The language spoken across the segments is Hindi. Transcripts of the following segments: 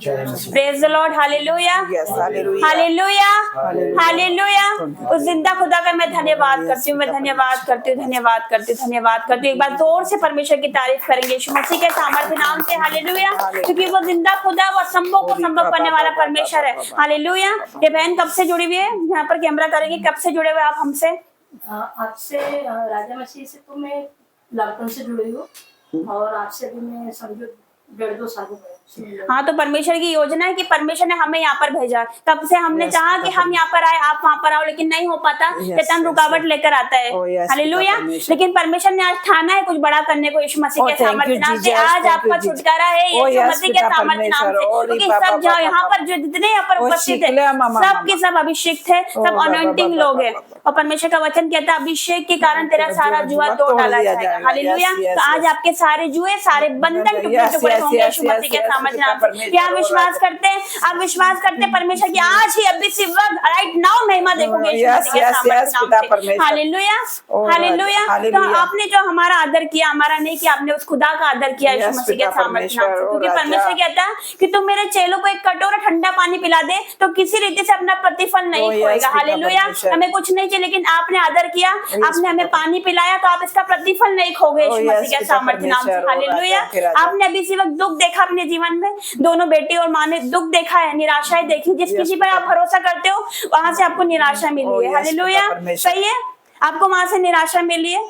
Praise the Lord, hallelujah, hallelujah, hallelujah. उस जिंदा खुदा का मैं धन्यवाद करती हूँ, मैं धन्यवाद करती हूँ, धन्यवाद करती हूँ, धन्यवाद करती हूँ। एक बार जोर से परमेश्वर की तारीफ करेंगे यीशु मसीह के सामर्थ्य नाम से, हालेलुया, क्योंकि वो जिंदा खुदा, वो असंभव को संभव करने वाला परमेश्वर है, हालेलुया। ये बहन कब से जुड़ी हुई है? यहाँ पर कैमरा करेंगे, कब से जुड़े हुए आप हमसे? आपसे राजा मसीह से तो मैं लॉकडाउन से जुड़ी हूँ और आपसे भी मैं समझो 1.5-2 साल हो गए। हाँ, तो परमेश्वर की योजना है कि परमेश्वर ने हमें यहाँ पर भेजा। कब से हमने चाहा कि हम यहाँ पर आए, आप वहाँ पर आओ, लेकिन नहीं हो पाता, शैतान रुकावट लेकर आता है, हालेलुया। लेकिन परमेश्वर ने आज ठाना है कुछ बड़ा करने को यीशु मसीह के सामर्थ्य नाम से। आज आपका छुटकारा है यीशु मसीह के सामर्थ्य नाम से, क्योंकि सब जाओ यहाँ पर जो जितने यहाँ पर उपस्थित है सब के सब अभिषेक है, सब अनॉइंटिंग लोग है, और परमेश्वर का वचन कहता है अभिषेक के कारण तेरा सारा जुआ तोड़ डाला जाएगा, हालेलुया। तो आज आपके सारे जुए, सारे बंधन टुकड़े टुकड़े होंगे यीशु मसीह के क्या आप विश्वास करते हैं? आप विश्वास करते हैं परमेश्वर की आज ही अभी इसी वक्त राइट नाउ महिमा देखोगे हालेलुया, हालेलुया। तो आपने जो हमारा आदर किया, हमारा नहीं किया, आपने उस खुदा का आदर किया यीशु मसीह के सामर्थ्य नाम से, क्योंकि परमेश्वर कहता है कि तुम मेरे चेलों को एक कटोरा ठंडा पानी पिला दे तो किसी रीति से अपना प्रतिफल नहीं खोएगा, हालेलुया। हमें कुछ नहीं चाहिए, लेकिन आपने आदर किया, आपने हमें पानी पिलाया, तो आप इसका प्रतिफल नहीं खोगे यीशु मसीह के सामर्थ्य नाम से, हालेलुया। आपने अभी इसी वक्त दुख देखा अपने जीवन में, दोनों बेटी और माँ ने दुख देखा है, निराशाएं देखी, जिस किसी पर आप भरोसा करते हो वहां से आपको निराशा मिली है, हालेलुया, सही है, आपको वहां से निराशा मिली है,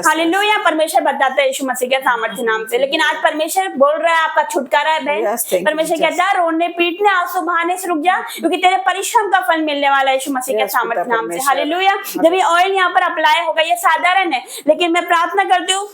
हालेलुया। परमेश्वर बताता है यीशु मसीह के सामर्थ्य नाम से, लेकिन आज परमेश्वर बोल रहा है आपका छुटकारा है बहन। परमेश्वर कहता है रोने पीटने आंसू बहाने से रुक जा, क्योंकि तेरे परिश्रम का फल मिलने वाला है यीशु मसीह के सामर्थ्य नाम से, हालेलुया। जब ये ऑयल यहाँ पर अप्लाई होगा, ये साधारण है, लेकिन मैं प्रार्थना करती हूँ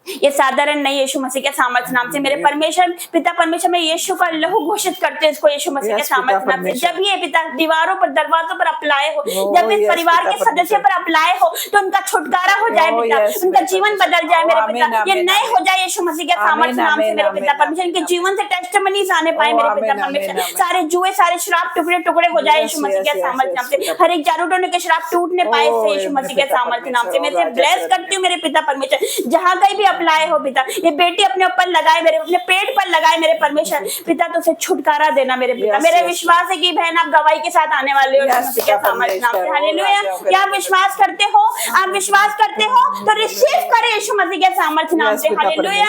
ये साधारण नहीं, यीशु मसीह के सामर्थ्य नाम से मेरे परमेश्वर पिता परमेश्वर में यीशु का लहू घोषित करते हैं इसको यीशु मसीह के सामर्थ्य नाम से। जब ये पिता दीवारों पर दरवाजों पर अप्लाई हो, जब इस परिवार के सदस्य पर अप्लाई हो, तो उनका छुटकारा हो जाए पिता, उनका जीवन बदल जाए मेरे पिता, ये नए हो जाए यीशु मसीह के सामर्थ्य नाम से मेरे पिता परमेश्वर। इनके जीवन से टेस्टिमनीज आने पाए मेरे पिता परमेश्वर, सारे जुए सारे श्राप टुकड़े टुकड़े हो जाए यीशु मसीह के सामर्थ्य नाम से, हर एक जादूटोने के श्राप टूटने पाए यीशु मसीह के सामर्थ्य नाम से। मैं इसे ब्लेस करती हूँ मेरे पिता परमेश्वर, जहाँ कहीं भी अप्लाई हो पिता, ये बेटी अपने ऊपर लगाए, मेरे अपने पेट पर लगाए मेरे परमेश्वर पिता, तो उसे छुटकारा देना मेरे पिता। मेरे विश्वास है कि बहन आप गवाही के साथ आने वाले हो यीशु मसीह के सामर्थ्य नाम से, हालेलुया। क्या आप विश्वास करते हो? आप विश्वास करते हो तो रिसीव करें यीशु मसीह के सामर्थ्य नाम से, हालेलुया,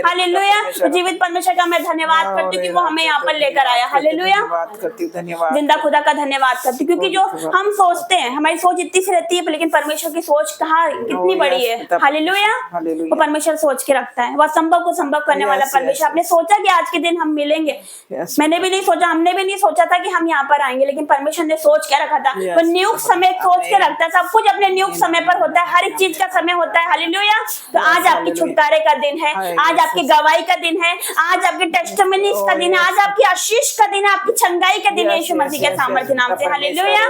हालेलुया। जीवित परमेश्वर का मैं धन्यवाद करती हूँ कि वो हमें यहाँ पर लेकर आया, हालेलुया। जिंदा खुदा का धन्यवाद करती हूँ, क्योंकि जो हम सोचते हैं हमारी सोच इतनी सी रहती है, लेकिन परमेश्वर की सोच कहाँ कितनी बड़ी है, हालेलुया। वो परमेश्वर सोच के रखता है, वह संभव को संभव करने वाला परमेश्वर। आपने सोचा कि आज के दिन हम मिलेंगे, मैंने भी नहीं सोचा, हमने भी नहीं सोचा था कि हम यहाँ पर आएंगे, लेकिन परमेश्वर ने सोच के रखा था। वो नियुक्त समय सोच के रखता है, सब कुछ अपने नियुक्त समय पर होता है, हर एक चीज का समय होता है, हालेलुया। तो आज आपकी छुटकारे का दिन है, आज आपकी गवाही का दिन है, आज आपके टेस्टिमनीज का दिन है, आज आपकी आशीष का दिन है, आपकी चंगाई का दिन है यीशु मसीह के सामर्थ्य नाम से, हालेलुया,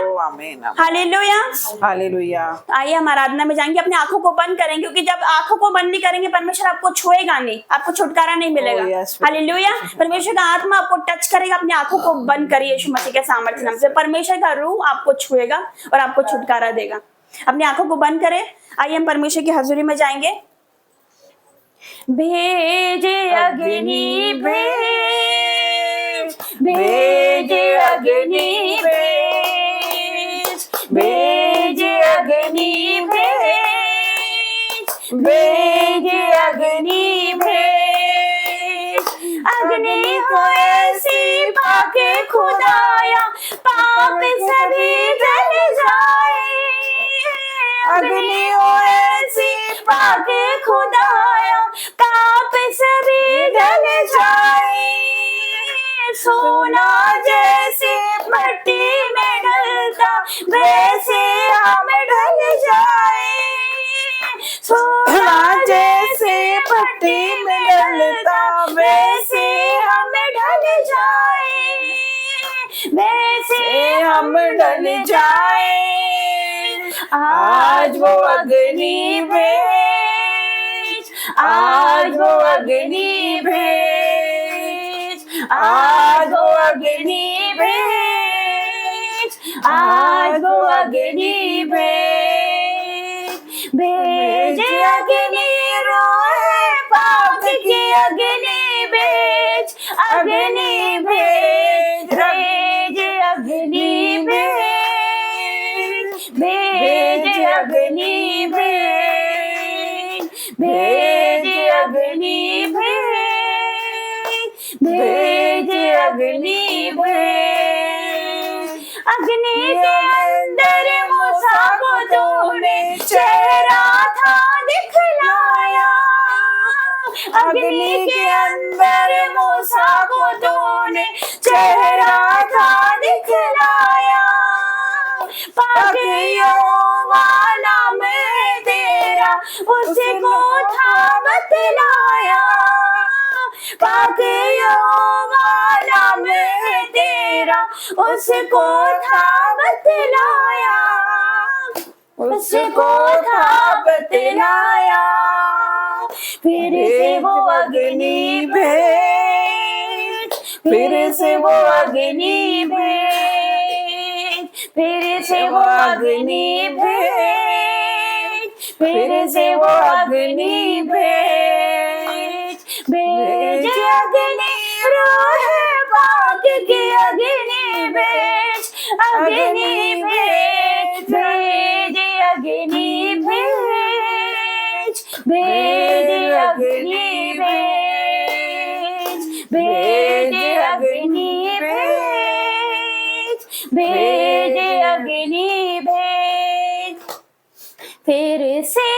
हालेलुया, हालेलुया। आइए हम आराधना में जाएंगे, अपनी आंखों को बंद करेंगे, क्योंकि जब आंखों को बंद नहीं करेंगे परमेश्वर आपको छुएगा नहीं, आपको छुटकारा नहीं मिलेगा, हालेलुया। परमेश्वर का आत्मा आपको टच करेगा, अपनी आंखों को बंद करिए यीशु मसीह के सामर्थ्य नाम से, परमेश्वर का रूह आपको छुएगा और आपको छुटकारा देगा। अपनी आंखों को बंद करें, आइए हम परमेश्वर की हजूरी में जाएंगे। भेजे अग्नि भेज, भेजे अग्नि भेज, भेजे अग्नि भेज, भेजे अग्नि भेज, अग्नि हो ऐसी पाके खुदाया, पाप सभी जल जाए, अग्नि हो ऐसी पाके खुदाया, पाप सभी जल जाए, सोना जैसे मट्टी में ढलता वैसे हम ढल जाए, सोना जैसे मट्टी में ढलता वैसे हम ढल जाए, वैसे हम ढल जाए। आज वो अग्नि भेज, आज वो अग्नि भेज, आज वो अग्नि भेज, आज वो अग्नि भेज, भेज अग्नि रोए पाप की अग्नि भेज, अग्नि भेज, अग्नि भेज, भेज अग्नि भेज, भेज अग्नि भेज। अग्नि के अंदर मूसा को तूने चेहरा था दिखलाया, अग्नि के अंदर मूसा को तूने चेहरा था दिखलाया। पाक यहोवा नाम है तेरा, उसको था बतलाया। पाक यहोवा नाम है तेरा, उसको था बतलाया, उसको था बतलाया। फिर से वो अग्नि भेज, फिर से वो अग्नि भेज, फिर से वो अग्नि भेज, फिर से वो अग्नि भेज, भेज अग्नि रूह पाक की अग्नि भेज, अग्नि भेज, भेज अग्नि भेज, भेज अग्नि भेज, भेज अग्नि भेज, भेज अग्नि भेज। फिर से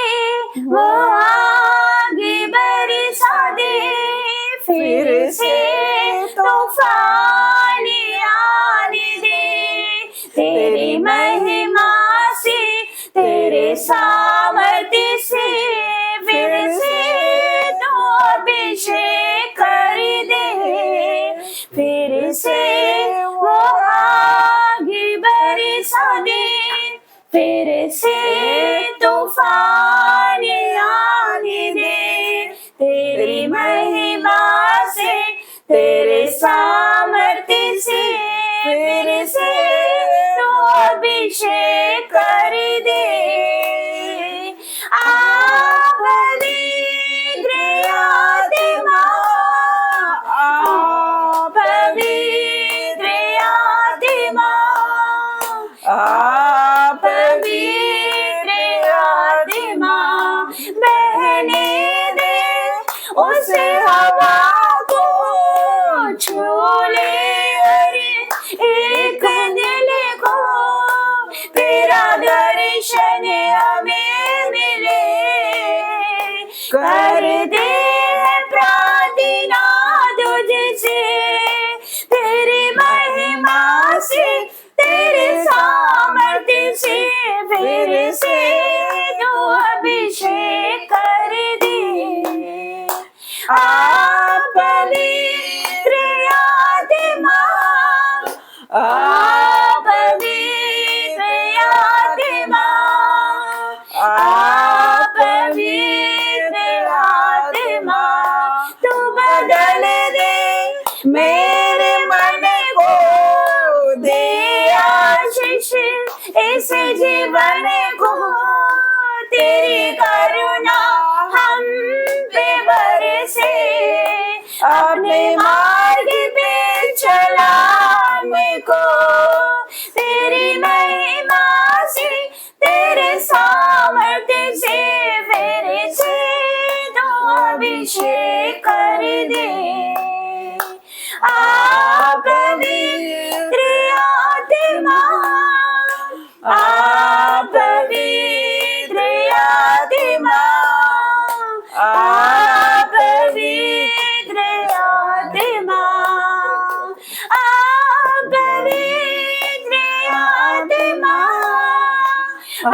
वो आग बरसा दे, फिर से तूफान आने दे। तेरी महिमा से, तेरे सामर्थ्य से, फिर से तू अभिषेक कर दे। फिर से वो आग बरसा दे, फिर से तूफान आने दे। तेरी महिमा से, तेरे सामर्थ्य से, फिर से तू अभिषेक कर दे। आ पवित्र आत्मा, आ पवित्र आत्मा, आ पवित्र आत्मा, बहने दे उस हवा को, छू ले एक दिल को, तेरा दर्शन हमें मिले। कर दे प्रार्थना तुझसे, तेरी महिमा से, तेरे सामर्थ्य से, फिर से तू अभिषेक कर दे। आ पवित्र आत्मा, आ पवित्र आत्मा, आ पवित्र आत्मा, तू बदल दे मेरे मन को, दे आशीष इस जीवन को। तेरी करुणा हम पे बरसे, अपने मार्ग पे चला हमको। तेरी महिमा से, तेरे सामर्थ्य से, फिर से तू अभिषेक कर दे। आ पवित्र आत्मा, आ पवित्र आत्मा, आ पवित्र आत्मा, आ पवित्र आत्मा, आ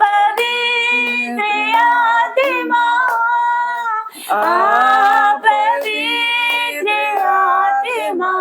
पवित्र आत्मा, आ पवित्र आत्मा।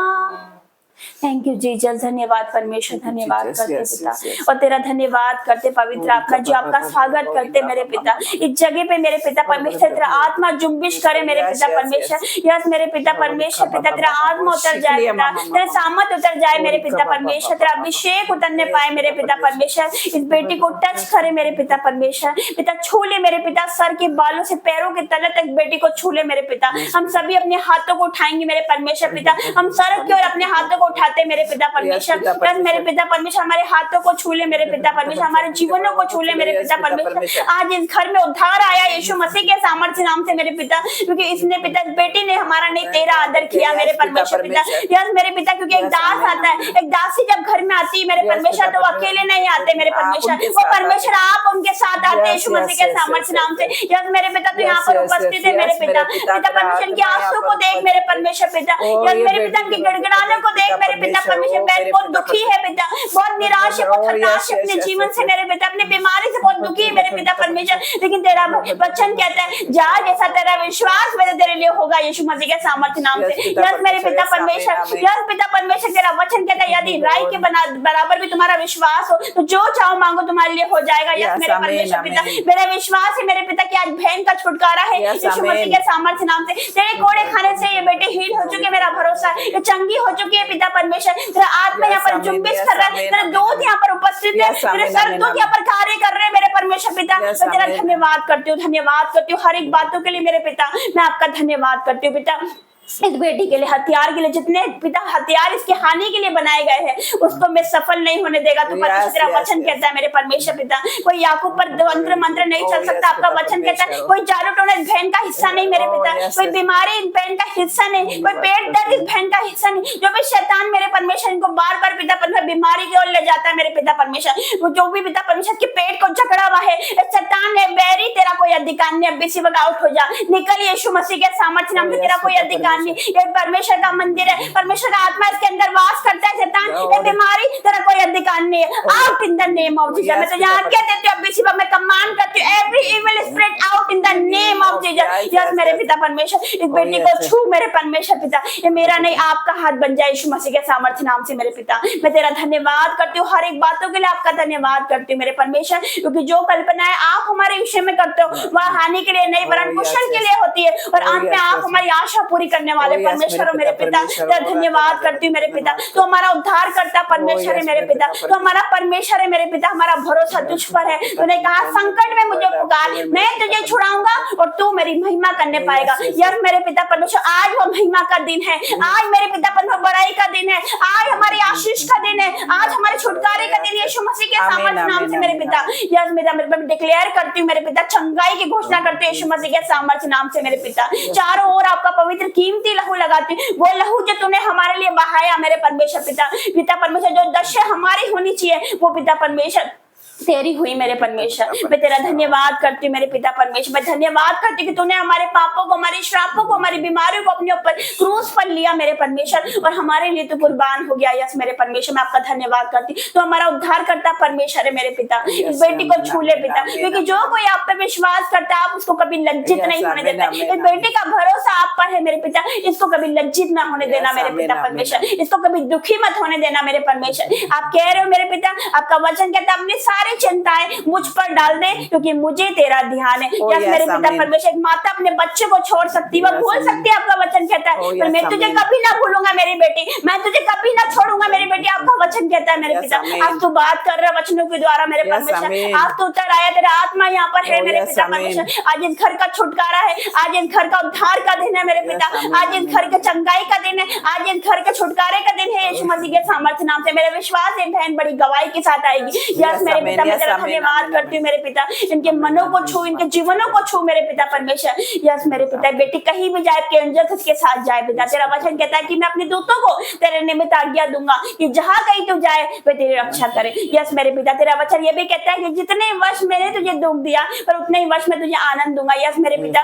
थैंक यू जीजस, धन्यवाद परमेश्वर, धन्यवाद करते पिता, और तेरा धन्यवाद करते पवित्र आत्मा जी, आपका स्वागत करते मेरे पिता इस जगह पे। मेरे पिता परमेश्वर, तेरा आत्मा जुम्बिश करे मेरे पिता परमेश्वर। यस मेरे पिता परमेश्वर, पिता तेरा आत्मा उतर जाए पिता, तेरा सामर्थ उतर जाए मेरे पिता परमेश्वर, तेरा अभिषेक उतरने पाए मेरे पिता परमेश्वर। इस बेटी को टच करे मेरे पिता परमेश्वर, पिता छू ले मेरे पिता, सर के बालों से पैरों के तले तक बेटी को छू ले मेरे पिता। हम सभी अपने हाथों को उठाएंगे मेरे परमेश्वर पिता, हम सर की ओर अपने हाथों को उठा उठाते मेरे पिता परमेश्वर। यस मेरे पिता परमेश्वर हमारे हाथों को छू ले मेरे पिता परमेश्वर, हमारे जीवनों को छू ले मेरे पिता परमेश्वर। आज इस घर में उद्धार आया यीशु मसीह के सामर्थ्य नाम से मेरे पिता, क्योंकि इसने पिता बेटी ने हमारा नहीं तेरा आदर किया मेरे परमेश्वर पिता। यस मेरे पिता, क्योंकि एक दास आता है, एक दासी जब घर में आती है मेरे परमेश्वर तो अकेले नहीं आते मेरे परमेश्वर, वो परमेश्वर आप उनके साथ आते हैं यीशु मसीह के सामर्थ्य नाम से। यस मेरे पिता तो यहाँ पर उपस्थित है मेरे पिता, पिता परमेश्वर के आंसू को देख मेरे परमेश्वर पिता। यस मेरे पिता के गिड़गिड़ाने को देख मेरे पिता परमेश्वर। बहन बहुत दुखी है पिता, बहुत निराश है, बहुत हताश है अपने जीवन से मेरे पिता, अपने बीमारी से बहुत दुखी है मेरे पिता परमेश्वर। लेकिन तेरा वचन कहता है जा जैसा तेरा विश्वास मेरे तेरे लिए होगा यीशु मसीह के सामर्थ्य नाम से। यस मेरे पिता परमेश्वर, यस पिता परमेश्वर तेरा वचन कहता है यदि राई के बराबर भी तुम्हारा विश्वास हो तो जो चाहो मांगो तुम्हारे लिए हो जाएगा। यस मेरे परमेश्वर पिता, मेरा विश्वास है मेरे पिता कि आज बहन का छुटकारा है यीशु मसीह के सामर्थ्य नाम से। तेरे कोड़े खाने से ये बेटे हील हो चुके, मेरा भरोसा है ये चंगी हो चुकी है पिता परमेश्वर। तेरा आत्मा यहाँ पर जुम्बिश कर रहा है, तेरा दूध यहाँ पर उपस्थित है, तेरे सरदूत यहाँ पर कार्य कर रहे हैं मेरे परमेश्वर पिता। मैं तेरा धन्यवाद करती हूँ, धन्यवाद करती हूँ हर एक बातों के लिए मेरे पिता। मैं आपका धन्यवाद करती हूँ पिता, इस बेटी के लिए, हथियार के लिए, जितने पिता हथियार इसके हानि के लिए बनाए गए हैं उसको मैं सफल नहीं होने देगा। तो परमेश्वर तेरा वचन कहता है मेरे परमेश्वर पिता, कोई याकूब पर तंत्र मंत्र नहीं चल सकता। आपका वचन कहता है कोई जादू टोना इस बहन का हिस्सा नहीं मेरे पिता, कोई बीमारी इस बहन का हिस्सा नहीं, कोई पेट दर्द इस बहन का हिस्सा नहीं। जो भी शैतान मेरे परमेश्वर इनको बार बार पिता परमेश्वर बीमारी की ओर ले जाता है मेरे पिता परमेश्वर, वो जो भी पिता परमेश्वर के पेट को जकड़ा हुआ है शैतान ने बैरी, तेरा कोई अधिकार नहीं, अब इसी वक्त आउट हो जा, निकल यीशु मसीह के सामर्थ्य नाम से। तेरा कोई अधिकार, ये परमेश्वर का मंदिर है, परमेश्वर का आत्मा इसके अंदर वास करता है। शैतान ये बीमारी तेरा कोई अधिकार नहीं है, out in the name of Jesus. मैं तो यहाँ कह देती हूँ अब इसी वक्त मैं कमांड करती हूँ every evil spirit out in the name of Jesus. Yes मेरे पिता परमेश्वर, इस बेटी को छू मेरे परमेश्वर पिता, ये मेरा नहीं आपका हाथ बन जाए यीशु मसीह के सामर्थ्य नाम से मेरे पिता। मैं तेरा धन्यवाद करती हूँ, हर एक बातों के लिए आपका धन्यवाद करती हूँ मेरे परमेश्वर, क्योंकि जो कल्पनाएं आप हमारे विषय में करते हो वह हानि के लिए नहीं वरन कुशल के लिए होती है, और अंत में आप हमारी आशा पूरी करने वाले परमेश्वर मेरे पिता। तेरा धन्यवाद करती हूँ मेरे पिता, तो हमारा उद्धार करता परमेश्वर है मेरे पिता, तो हमारा परमेश्वर है मेरे पिता, हमारा भरोसा तुझ पर है। तूने कहा संकट में मुझे पुकार, मैं तुझे छुड़ाऊंगा और तू मेरी महिमा करने पाएगा। यार मेरे पिता परमेश्वर आज वो महिमा का दिन है, आज मेरे पिता परमेश्वर बड़ाई का दिन है, आज हमारी आशीष का दिन है, आज हमारे छुटकारे का दिन यीशु मसीह के सामर्थ्य नाम से मेरे पिता। यार मेरा डिक्लेयर करती हूँ मेरे पिता, चंगाई की घोषणा करते हैं यीशु मसीह के सामर्थ्य नाम से मेरे पिता। चारों ओर आपका पवित्र कीमती लहू लगाती, वो लहू जो तूने हमारे लिए बहाया मेरे परमेश्वर पिता। पिता परमेश्वर जो दशा हमारी होनी चाहिए वो पिता परमेश्वर तेरी हुई मेरे परमेश्वर। मैं तेरा धन्यवाद करती हूँ मेरे पिता परमेश्वर, मैं धन्यवाद करती हूँ कि तूने हमारे पापों को, हमारे श्रापों को, हमारी बीमारियों को अपने ऊपर क्रूस पर लिया मेरे परमेश्वर, और हमारे लिए तो कुर्बान हो गया। यस मेरे परमेश्वर, मैं आपका धन्यवाद करती हूँ। तो हमारा उद्धार करता परमेश्वर है मेरे पिता, इस बेटी को छू ले पिता, क्योंकि जो कोई आप पे विश्वास करता है आप उसको कभी लज्जित नहीं होने देता। इस बेटी का भरोसा आप पर है मेरे पिता, इसको कभी लज्जित ना होने देना मेरे पिता परमेश्वर, इसको कभी दुखी मत होने देना मेरे परमेश्वर। आप कह रहे हो मेरे पिता, आपका वचन कहता है अपनी सारी चिंताएं मुझ पर डाल दे क्योंकि मुझे तेरा ध्यान है। यस मेरे पिता परमेश्वर, एक माता अपने बच्चे को छोड़ सकती है, भूल सकती है, आपका वचन कहता है पर मैं तुझे कभी ना भूलूंगा मेरी बेटी, मैं तुझे कभी ना छोड़ूंगा मेरी बेटी, आपका वचन कहता है मेरे पिता। आज तू बात कर रहा वचनों के द्वारा मेरे परमेश्वर, आज तू उतर आया, तेरा आत्मा यहाँ पर है मेरे पिता परमेश्वर। आज इस घर का छुटकारा है, आज इस घर का उद्धार का दिन है मेरे पिता, आज इस घर के चंगाई का दिन है, आज इस घर के छुटकारे का दिन है यीशु मसीह के सामर्थ्य नाम से। मेरा विश्वास है बहन बड़ी गवाही के साथ आएगी। यस मेरे पिता, मैं तेरा धन्यवाद करती हूँ मेरे पिता, इनके मनों को छू, इनके जीवनों को छू मेरे पिता परमेश्वर। यस मेरे पिता, बेटी कहीं भी जाए के एंजल्स के साथ जाए पिता, तेरा वचन कहता है कि मैं अपने दूतों को तेरे निमित्त आज्ञा दूंगा कि जहां कहीं तू जाए वे तेरी रक्षा करे। यस मेरे पिता, तेरा वचन ये भी कहता है कि जितने वर्ष मैंने तुझे दुख दिया पर उतने ही वर्ष में तुझे आनंद दूंगा। यस मेरे पिता,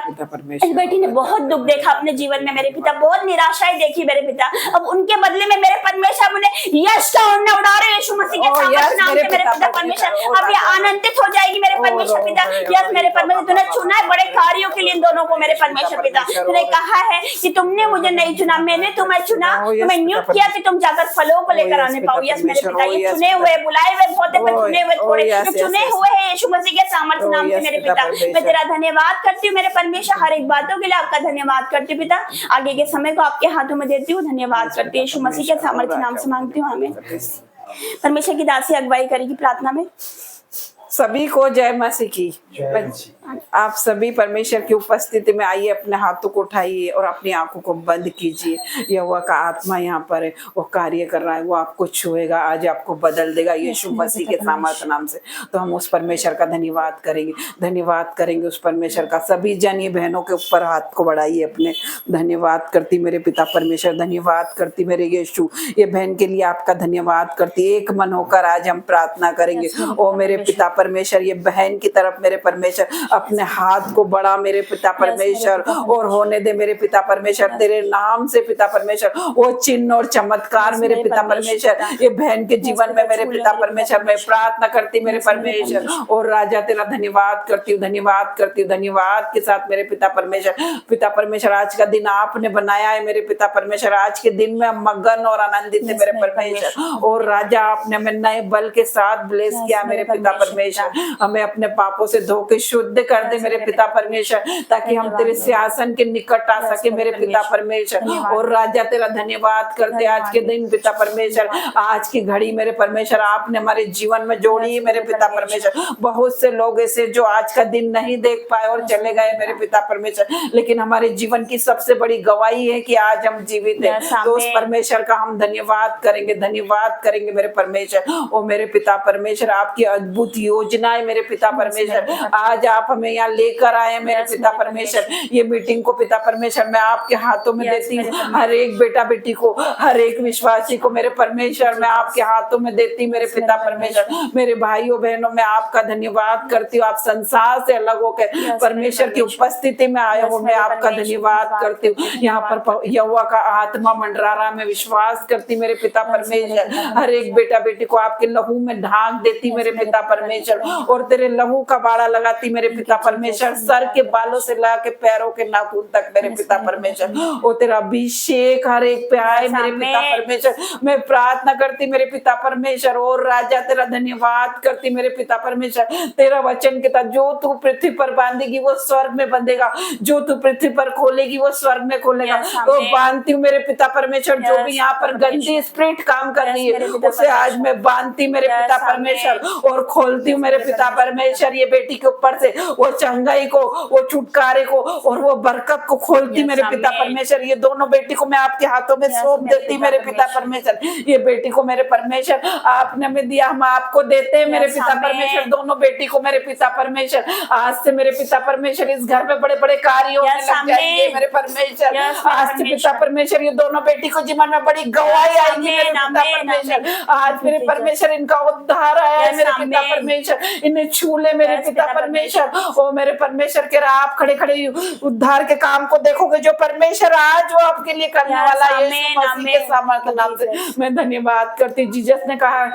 इस बेटी ने बहुत दुख देखा अपने जीवन में मेरे पिता, बहुत निराशाएं देखी मेरे पिता, अब उनके बदले में मेरे परमेश्वर उन्हें यश का उड़ना उड़ा रहे यीशु मसीह के सामर्थ्य नाम से मेरे पिता परमेश्वर। अब ये आनंदित हो जाएगी मेरे परमेश्वर पिता। यस मेरे परमेश्वर, तूने चुना है बड़े कार्यों के लिए इन दोनों को मेरे परमेश्वर पिता। तूने कहा है कि तुमने मुझे नहीं चुना, मैंने तुम्हें चुना, तुम्हें नियुक्त किया कि तुम जाकर फलों को लेकर आने पाओ। यस मेरे पिता, ये चुने हुए बुलाए हुए बहुत है, चुने हुए थोड़े, जो चुने हुए हैं यीशु मसीह के सामर्थ्य नाम से मेरे पिता। मैं तेरा धन्यवाद करती हूँ मेरे परमेश्वर, हर एक बातों के लिए आपका धन्यवाद करती हूँ पिता। आगे के समय को आपके हाथों में देती हूँ, धन्यवाद करती हूँ यीशु मसीह के सामर्थ्य नाम से मांगती हूँ, आमीन। परमेश्वर की दासी अगुवाई करेगी प्रार्थना में। सभी को जय मसीह की। आप सभी परमेश्वर की उपस्थिति में आइए, अपने हाथों को उठाइए और अपनी आंखों को बंद कीजिए। यहोवा का आत्मा यहाँ पर है, वो कार्य कर रहा है, वो आपको छुएगा, आज आपको बदल देगा यीशु मसीह के सामर्थ्य नाम से। तो हम उस परमेश्वर का धन्यवाद करेंगे, धन्यवाद करेंगे उस परमेश्वर का। सभी जन ये बहनों के ऊपर हाथ को बढ़ाइए अपने। धन्यवाद करती मेरे पिता परमेश्वर, धन्यवाद करती मेरे यीशु, ये बहन के लिए आपका धन्यवाद करती। एक मन होकर आज हम प्रार्थना करेंगे। ओ मेरे पिता परमेश्वर, ये बहन की तरफ मेरे परमेश्वर अपने हाथ को बढ़ा मेरे पिता परमेश्वर, और होने दे मेरे पिता परमेश्वर तेरे नाम से पिता परमेश्वर वो चिन्ह और चमत्कार मेरे पिता परमेश्वर ये बहन के जीवन में मेरे पिता परमेश्वर मैं प्रार्थना करती मेरे परमेश्वर। और राजा तेरा धन्यवाद करती हूँ, धन्यवाद करती हूँ, धन्यवाद के साथ मेरे पिता परमेश्वर। पिता परमेश्वर आज का दिन आपने बनाया है मेरे पिता परमेश्वर, आज के दिन में हम मगन और आनंदित है मेरे परमेश्वर। और राजा आपने हमें नए बल के साथ ब्लेस किया मेरे पिता परमेश्वर। हमें अपने पापों से धो के शुद्ध कर दे मेरे पिता परमेश्वर, ताकि हम तेरे सिंहासन के निकट आ सके मेरे पिता परमेश्वर। और राजा तेरा धन्यवाद करते आज के दिन पिता परमेश्वर, आज की घड़ी मेरे परमेश्वर आपने हमारे जीवन में जोड़ी है मेरे पिता परमेश्वर। बहुत से लोग ऐसे जो आज का दिन नहीं देख पाए और चले गए मेरे पिता परमेश्वर, लेकिन हमारे जीवन की सबसे बड़ी गवाही है कि आज हम जीवित हैं। तो उस परमेश्वर का हम धन्यवाद करेंगे, धन्यवाद करेंगे मेरे परमेश्वर। ओ मेरे पिता परमेश्वर, आपकी अद्भुत योजना है मेरे पिता परमेश्वर। आज आप हमें यहाँ लेकर आए मेरे पिता परमेश्वर। ये मीटिंग को पिता परमेश्वर मैं आपके हाथों में देती हूँ। हर एक बेटा बेटी को, हर एक विश्वासी को मेरे परमेश्वर मैं आपके हाथों में देती मेरे पिता परमेश्वर। मेरे भाइयों बहनों मैं आपका धन्यवाद करती हूँ। आप संसार से अलग होकर परमेश्वर की उपस्थिति में आए हो, मैं आपका धन्यवाद करती हूँ। यहाँ पर यहोवा का आत्मा मंडरा रहा, मैं विश्वास करती मेरे पिता परमेश्वर। हर एक बेटा बेटी को आपके लहू में ढांक देती मेरे पिता परमेश्वर, और तेरे लहू का बाड़ा लगाती मेरे पिता परमेश्वर, सर के बालों से ला के पैरों के नाखून तक मेरे पिता परमेश्वर। ओ तेरा अभिषेक हर एक पे आए मेरे पिता परमेश्वर, मैं प्रार्थना करती मेरे पिता परमेश्वर। और राजा तेरा धन्यवाद करती मेरे पिता परमेश्वर। तेरा वचन कहता जो तू पृथ्वी पर बांधेगी वो स्वर्ग में बंधेगा, जो तू पृथ्वी पर खोलेगी वो स्वर्ग में खोलेगा। तो बांधती हूँ मेरे पिता परमेश्वर, जो भी यहाँ पर गंदी स्पिरिट काम कर रही है उसे आज मैं बांधती मेरे पिता परमेश्वर, और खोलती हूँ मेरे पिता परमेश्वर ये बेटी के ऊपर से वो चंगाई को, वो छुटकारे को और वो बरकत को खोलती मेरे पिता परमेश्वर। ये दोनों बेटी को मैं आपके हाथों में सौंप देती मेरे पिता परमेश्वर। ये बेटी को मेरे परमेश्वर आपने हमें दिया, हम आपको देते हैं मेरे पिता परमेश्वर। दोनों बेटी को मेरे पिता परमेश्वर आज से मेरे पिता परमेश्वर इस घर में बड़े बड़े कार्य होने लग जाएंगे मेरे परमेश्वर। आज से पिता परमेश्वर ये दोनों बेटी को जीवन में बड़ी गवाही आएगी मेरे पिता परमेश्वर। आज मेरे परमेश्वर इनका उद्धार आया है मेरे पिता परमेश्वर, इन्हें छू ले मेरे पिता परमेश्वर। ओ मेरे परमेश्वर के आप खड़े खड़े उद्धार के काम को देखोगे जो परमेश्वर आज वो आपके लिए करने वाला है यीशु मसीह के सामर्थ्य नाम से मैं धन्यवाद करती। जीसस ने कहा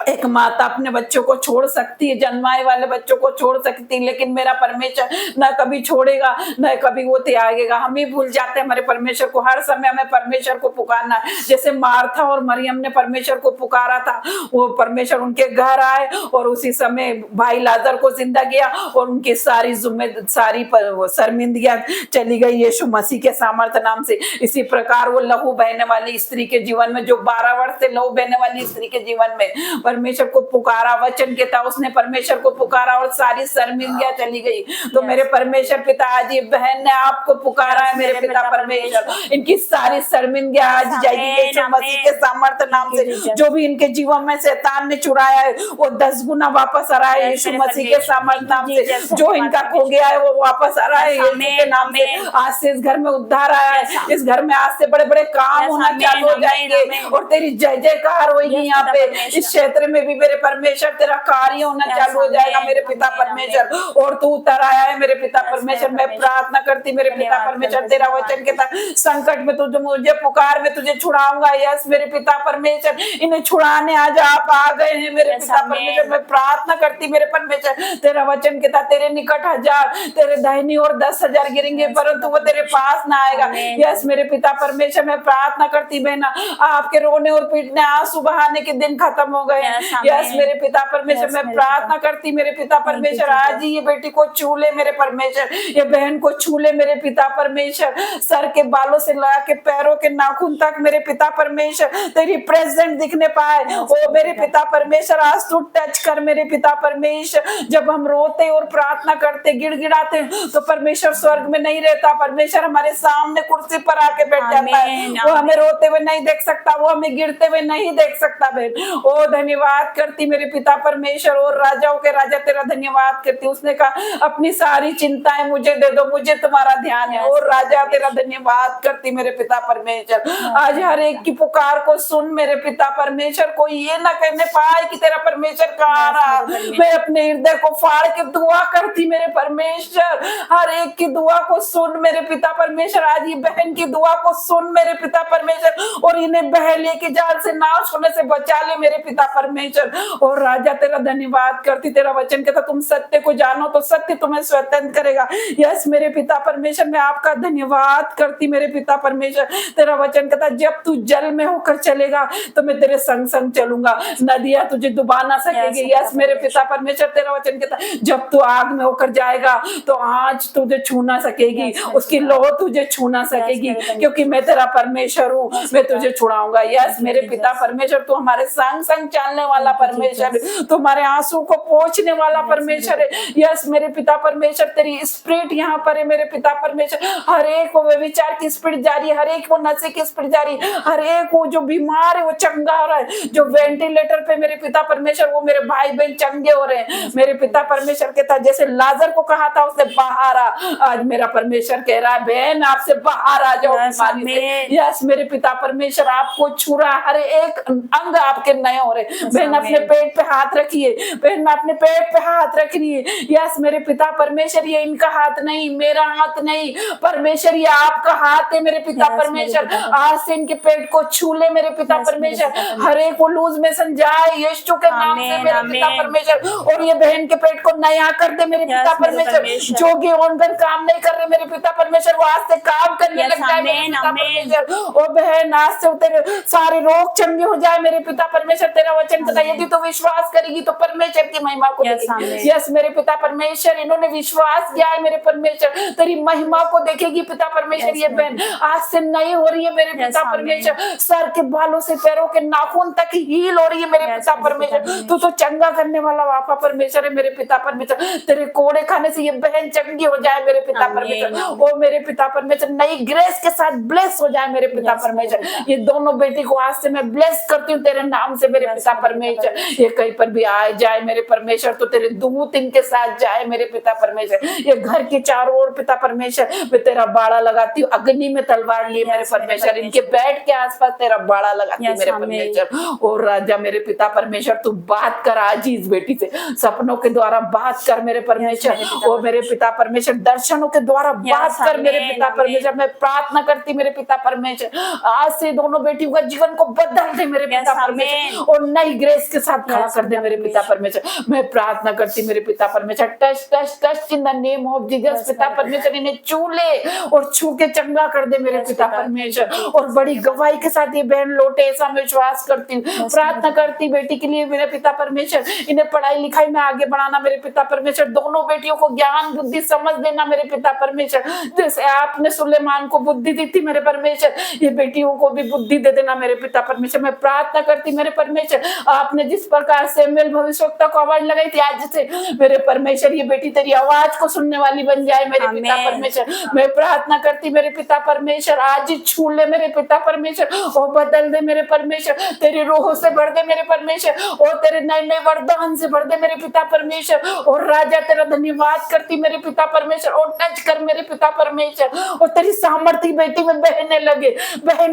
एक माता अपने बच्चों को छोड़ सकती है, जन्माए वाले बच्चों को छोड़ सकती है, लेकिन मेरा परमेश्वर न कभी छोड़ेगा न कभी वो त्यागेगा। हम ही भूल जाते हैं हमारे परमेश्वर को, हर समय हमें परमेश्वर को पुकारना है। जैसे मार्था और मरियम ने परमेश्वर को पुकारा था, वो परमेश्वर उनके घर आए और उसी समय भाई लाजर को जिंदा किया और उनकी सारी शर्मिंदगियां चली गई यीशु मसीह के सामर्थ्य नाम से। इसी प्रकार वो लहू बहने वाली स्त्री के जीवन में, जो 12 वर्ष से लहू बहने वाली स्त्री के जीवन में परमेश्वर को पुकारा, वचन के था उसने परमेश्वर को पुकारा और सारी शर्मिंदगियां चली गई। तो मेरे परमेश्वर पिता आज ये बहन ने आपको पुकारा है मेरे पिता परमेश्वर, इनकी सारी शर्मिंदगियां आज जाएगी यीशु मसीह के सामर्थ्य नाम से। जो भी इनके जीवन में शैतान ने चुराया है वो 10 गुना वापस आ रहा है यीशु मसीह के सामर्थ्य नाम से। जो इनका खो गया है वो वापस आ रहा है यीशु के नाम से। आज से इस घर में उद्धार आया है, इस घर में आज से बड़े बड़े काम होना चालू हो जाएंगे और तेरी जय जयकार होगी यहाँ पे। इस क्षेत्र में भी मेरे परमेश्वर तेरा कार्य होना चालू हो जाएगा मेरे पिता परमेश्वर, और तू उतर आया है मेरे पिता परमेश्वर। मैं प्रार्थना करती मेरे पिता परमेश्वर, तेरा वचन कहता संकट में तुझे मुझे पुकार मैं तुझे छुड़ाऊंगा। यस मेरे पिता परमेश्वर, इन्हें छुड़ाने आज आप आ गए हैं मेरे पिता परमेश्वर। मैं प्रार्थना करती मेरे परमेश्वर, तेरा वचन कहता तेरे निकट 1000 तेरे दाहिनी और 10,000 गिरेंगे परंतु वो तेरे पास ना आएगा। यस मेरे पिता परमेश्वर, मैं प्रार्थना करती बहना आपके रोने और पीटने आंसू बहाने के दिन खत्म हो गए। Yes, यस आमीन। मेरे पिता परमेश्वर, Yes, मैं मेरे प्रार्थना करती मेरे पिता परमेश्वर, आज ही ये बेटी को छू ले मेरे परमेश्वर, ये बहन को छू ले मेरे पिता परमेश्वर, सर के बालों से लगा के पैरों के नाखून तक मेरे पिता परमेश्वर तेरी प्रेजेंट दिखने पाए। ओ मेरे पिता परमेश्वर, आज तू टच कर मेरे पिता परमेश्वर। जब हम रोते और प्रार्थना करते गिड़गिड़ाते तो परमेश्वर स्वर्ग में नहीं रहता, परमेश्वर हमारे सामने कुर्सी पर आके बैठ जाता है। आमीन, वो हमें रोते हुए नहीं देख सकता, वो हमें गिरते हुए नहीं देख सकता बहन। ओ धन्यवाद करती मेरे पिता परमेश्वर, और राजाओं के राजा तेरा धन्यवाद करती। उसने कहा अपनी सारी चिंताएं मुझे दे दो, मुझे तुम्हारा ध्यान है। और राजा तेरा धन्यवाद करती मेरे पिता परमेश्वर, आज हर एक की पुकार को सुन मेरे पिता परमेश्वर। कोई ये ना कहने पाए कि तेरा परमेश्वर कहाँ रहा। मैं अपने हृदय को फाड़ के दुआ करती मेरे परमेश्वर, हर एक की दुआ को सुन मेरे पिता परमेश्वर। आज ये बहन की दुआ को सुन मेरे पिता परमेश्वर, और इन्हें बहले के जाल से नाश होने से बचा ले मेरे पिता परमेश्वर। और राजा तेरा धन्यवाद करती, तेरा वचन कहता तुम सत्य को जानो तो सत्य तुम्हें स्वतंत्र करेगा। यस मेरे पिता परमेश्वर, मैं आपका धन्यवाद करती मेरे पिता परमेश्वर। तेरा वचन कहता जब तू जल में होकर चलेगा तो मैं तेरे संग संग चलूंगा, नदियां तुझे डुबा ना सकेगी। यस मेरे पिता परमेश्वर, तेरा वचन कहता जब तू आग में होकर जाएगा तो आँच तुझे छू ना सकेगी, उसकी लौ तुझे छू ना सकेगी, क्योंकि मैं तेरा परमेश्वर हूँ, मैं तुझे छुड़ाऊंगा। यस मेरे पिता परमेश्वर, तू हमारे संग संग चलने वाला परमेश्वर, तू हमारे आंसू को पोंछने वाला परमेश्वर है। यस मेरे पिता परमेश्वर, तेरी स्पिरिट यहाँ पर है मेरे पिता परमेश्वर। हर एक को व्यभिचार की स्पिरिट जारी है, हर एक को नशे की स्पिरिट जारी, हर एक को जो बीमार है वो चंगा हो रहा है, जो वेंटिलेटर पे मेरे पिता परमेश्वर वो मेरे भाई बहन चंगे हो रहे हैं। मेरे पिता परमेश्वर कहता जैसे लाजर को कहा था उससे बाहर आ, आज मेरा परमेश्वर कह रहा है बहन आपसे बाहर आ जाओ बीमारी से। यस मेरे पिता परमेश्वर, आपको छू रहा, हर एक अंग आपके नए हो रहे। बहन अपने पेट पे हाथ रखिए, बहन अपने पेट पे हाथ रख रही है। यस मेरे पिता परमेश्वर, ये इनका हाथ नहीं, मेरा हाथ नहीं, परमेश्वर ये आपका हाथ है मेरे पिता परमेश्वर। आज से इनके पेट को छू ले मेरे पिता परमेश्वर, हर एक को लूज मोशन जाए यीशु के नाम से मेरे पिता परमेश्वर। और ये बहन के पेट को नया कर दे मेरे पिता परमेश्वर, जो भी ऑर्गन काम नहीं कर रहे मेरे पिता परमेश्वर वो आज से काम करने लग जाए मेरे पिता परमेश्वर। ओ बहन आज से तेरे सारे रोग चंगे हो जाए मेरे पिता परमेश्वर। तेरा वचन कहता यदि तो विश्वास करेगी तो परमेश्वर की महिमा को देखेगी। यस मेरे पिता परमेश्वर, इन्होंने विश्वास किया है मेरे परमेश्वर, तेरी महिमा को देखेगी पिता परमेश्वर। ये बहन आज से नई हो रही है मेरे पिता परमेश्वर, सर के बालों से पैरों के नाखून तक हील हो रही है मेरे पिता परमेश्वर। तू तो चंगा करने वाला वापा परमेश्वर है मेरे पिता परमेश्वर। तेरे कोड़े खाने से ये बहन चंगी हो जाए मेरे पिता परमेश्वर। ओ मेरे पिता परमेश्वर, नई ग्रेस के साथ ब्लेस हो जाए मेरे पिता परमेश्वर। ये दोनों बेटी को आज से मैं ब्लेस करती हूँ तेरे नाम से मेरे पिता परमेश्वर। ये कहीं पर भी आए जाए मेरे परमेश्वर तो तेरे दूत इनके साथ जाए मेरे पिता परमेश्वर। ये घर के चारों ओर पिता परमेश्वर मैं तेरा बाड़ा लगाती हूँ, अग्नि में तलवार लिए मेरे परमेश्वर, इनके बेड के आसपास तेरा बाड़ा लगाती हूँ मेरे परमेश्वर। और राजा मेरे पिता परमेश्वर, तू बात कर आज ही इस बेटी से, सपनों के द्वारा बात कर मेरे परमेश्वर। और मेरे पिता परमेश्वर, दर्शनों के द्वारा बात कर मेरे पिता परमेश्वर। मैं प्रार्थना करती मेरे पिता परमेश्वर, आज से दोनों बेटियों का जीवन को बदल दे मेरे पिता परमेश्वर, और नई ग्रेस के साथ खड़ा कर दे मेरे पिता परमेश्वर। मैं प्रार्थना करती मेरे पिता परमेश्वर, touch touch touch in the name of Jesus पिता परमेश्वर। इन्हें छू ले और छू के चंगा कर दे मेरे पिता परमेश्वर। और बड़ी गवाही के साथ ये बहन लौटे ऐसा मैं विश्वास करती हूँ। प्रार्थना करती बेटी के लिए मेरे पिता परमेश्वर, इन्हें पढ़ाई लिखाई में आगे बढ़ाना मेरे पिता परमेश्वर। दोनों बेटियों को ज्ञान बुद्धि समझ देना मेरे पिता परमेश्वर, जैसे आपने सुलेमान को बुद्धि दी थी मेरे परमेश्वर, ये बेटियों को भी बुद्धि दे देना मेरे पिता परमेश्वर। मैं प्रार्थना करती मेरे परमेश्वर, आपने जिस प्रकार से भविष्यवक्ता को आवाज लगाई थी, आज से मेरे परमेश्वर ये बेटी तेरी आवाज को सुनने वाली बन जाए मेरे पिता परमेश्वर। मैं प्रार्थना करती मेरे पिता परमेश्वर, आज ही छू ले मेरे पिता परमेश्वर और बदल दे मेरे परमेश्वर। तेरी रूह से भर दे मेरे परमेश्वर, और तेरे नए नए वरदान से भर दे मेरे पिता परमेश्वर। और राजा तेरा धन्यवाद करती मेरे पिता परमेश्वर, और टच कर मेरे पिता परमेश्वर, और तेरी सामर्थ्य बेटी में बहने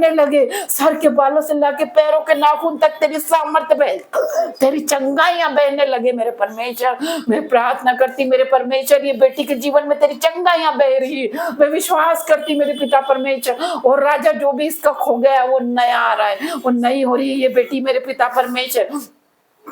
लगे, सर के बालों से लाके पैरों के नाखून तक तेरी सामर्थ्य बह, तेरी चंगाइयां बहने लगे मेरे परमेश्वर। मैं प्रार्थना करती मेरे परमेश्वर, ये बेटी के जीवन में तेरी चंगाइयां बह रही है। मैं विश्वास करती मेरे पिता परमेश्वर, और राजा जो भी इसका खो गया वो नया आ रहा है, वो नई हो रही है ये बेटी मेरे पिता परमेश्वर।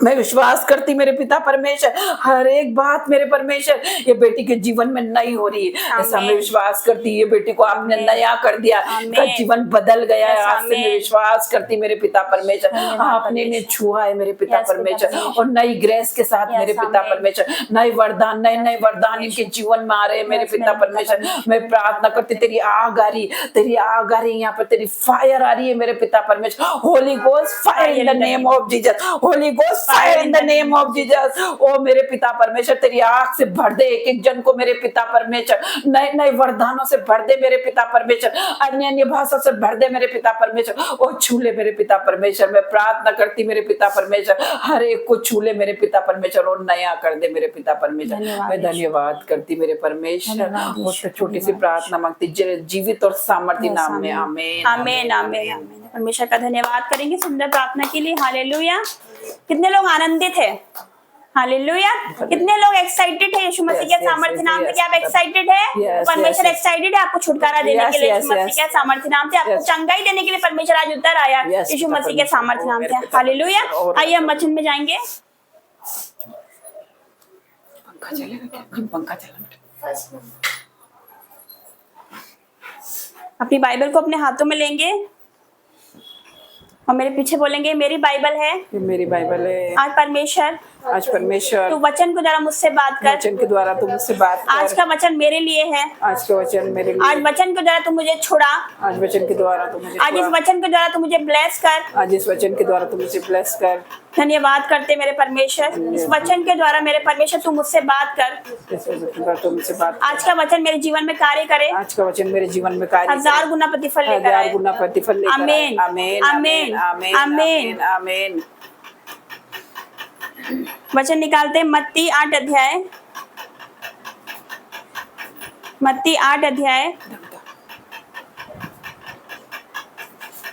मैं विश्वास करती मेरे पिता परमेश्वर, हर एक बात मेरे परमेश्वर ये बेटी के जीवन में नई हो रही है। ऐसा मैं विश्वास करती, ये बेटी को आपने नया कर दिया, का जीवन बदल गया है। आज से मैं विश्वास करती मेरे पिता परमेश्वर, आपने इन्हें छुआ है मेरे पिता परमेश्वर, और नई ग्रेस के साथ मेरे पिता परमेश्वर, नए वरदान, नए वरदान इनके जीवन में आ रहे हैं मेरे पिता परमेश्वर। मैं प्रार्थना करती, तेरी आग आ रही, तेरी आग आ रही, यहाँ पर तेरी फायर आ रही है मेरे पिता परमेश्वर। Holy ghost fire in the name of Jesus, holy ghost fire in the name of Jesus. ओ मेरे पिता परमेश्वर, तेरी आग से भर दे एक एक जन को मेरे पिता परमेश्वर, नए नए वरदानों से भर दे मेरे पिता परमेश्वर, अन्य अन्य भाषा से भर दे मेरे पिता परमेश्वर। ओ छू ले मेरे पिता परमेश्वर, मैं प्रार्थना करती मेरे पिता परमेश्वर, हर एक को छू ले मेरे पिता परमेश्वर और नया कर दे मेरे पिता परमेश्वर। मैं धन्यवाद करती मेरे परमेश्वर, वो छोटी सी प्रार्थना मांगती जीवित और सामर्थ्य नाम में, आमीन आमीन आमीन आमीन। परमेश्वर का धन्यवाद करेंगे सुंदर प्रार्थना के लिए। हालेलुया। कितने लोग आनंदित है? हालेलुया। कितने लोग एक्साइटेड है यीशु मसीह के सामर्थ्य नाम से? क्या आप एक्साइटेड है? परमेश्वर एक्साइटेड है आपको छुटकारा देने के लिए यीशु मसीह के सामर्थ्य नाम से, आपको चंगाई देने के लिए परमेश्वर आज उतर आया यीशु मसीह के सामर्थ्य नाम से। हालेलुया। आइए हम वचन में जाएंगे। पंखा चलेगा क्या? पंखा चला। अपनी बाइबल को अपने हाथों में लेंगे और मेरे पीछे बोलेंगे, मेरी बाइबल है, मेरी बाइबल है। आज परमेश्वर तू वचन के द्वारा मुझसे बात कर, वचन के द्वारा तू मुझसे बात कर। आज का वचन मेरे लिए है, आज का वचन मेरे लिए। आज वचन के द्वारा तू मुझे छुड़ा, आज वचन के द्वारा तू मुझे, आज इस वचन के द्वारा तू मुझे ब्लेस कर, आज इस वचन के द्वारा तू मुझे ब्लेस कर। धन्यवाद करते मेरे परमेश्वर, इस वचन के द्वारा मेरे परमेश्वर तू मुझसे बात कर, इस वचन के द्वारा तू मुझसे बात। आज का वचन मेरे जीवन में कार्य करे, आज का वचन मेरे जीवन में कार्य, 1000 गुना प्रतिफल लेकर आए। 1000 गुना प्रतिफल लेकर आए। आमीन आमीन आमीन आमीन आमीन। आमीन। वचन निकालते मत्ती 8 अध्याय, मत्ती 8 अध्याय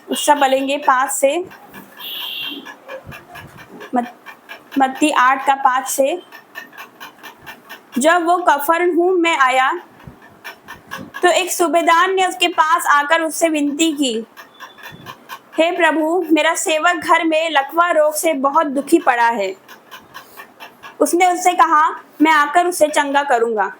उससे बोलेंगे 5 से, मत्ती 8 का 5 से। जब वो कफरनहूम में आया तो एक सूबेदार ने उसके पास आकर उससे विनती की, हे प्रभु, मेरा सेवक घर में लकवा रोग से बहुत दुखी पड़ा है। उसने उससे कहा, मैं आकर उसे चंगा करूंगा।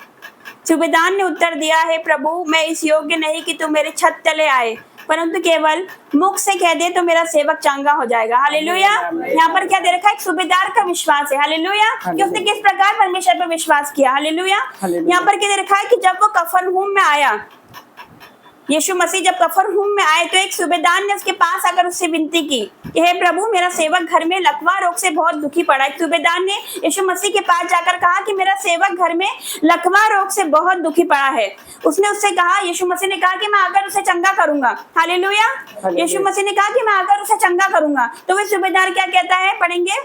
सूबेदार ने उत्तर दिया, हे प्रभु, मैं इस योग्य नहीं कि तू मेरे छत तले आए, परंतु केवल मुख से कह दे तो मेरा सेवक चंगा हो जाएगा। हालेलुया। यहाँ पर क्या दे रखा है? एक सूबेदार का विश्वास है। हालेलुया। कि उसने किस प्रकार परमेश्वर पर विश्वास किया। हालेलुया। यहाँ पर क्या दे रखा है कि जब वो कफरनहूम में आया, यीशु मसीह जब कफरनहूम में आए तो एक सूबेदार ने उसके पास आकर उससे विनती की कि हे प्रभु, मेरा सेवक घर में लकवा रोग से बहुत दुखी पड़ा है। एक सूबेदार ने यीशु मसीह के पास जाकर कहा कि मेरा सेवक घर में लकवा रोग से बहुत दुखी पड़ा है। उसने उससे कहा, यीशु मसीह ने कहा कि मैं आकर उसे चंगा करूंगा। हालेलुया। यीशु मसीह ने कहा कि मैं आकर उसे चंगा करूंगा। तो वह सूबेदार क्या कहता है? पढ़ेंगे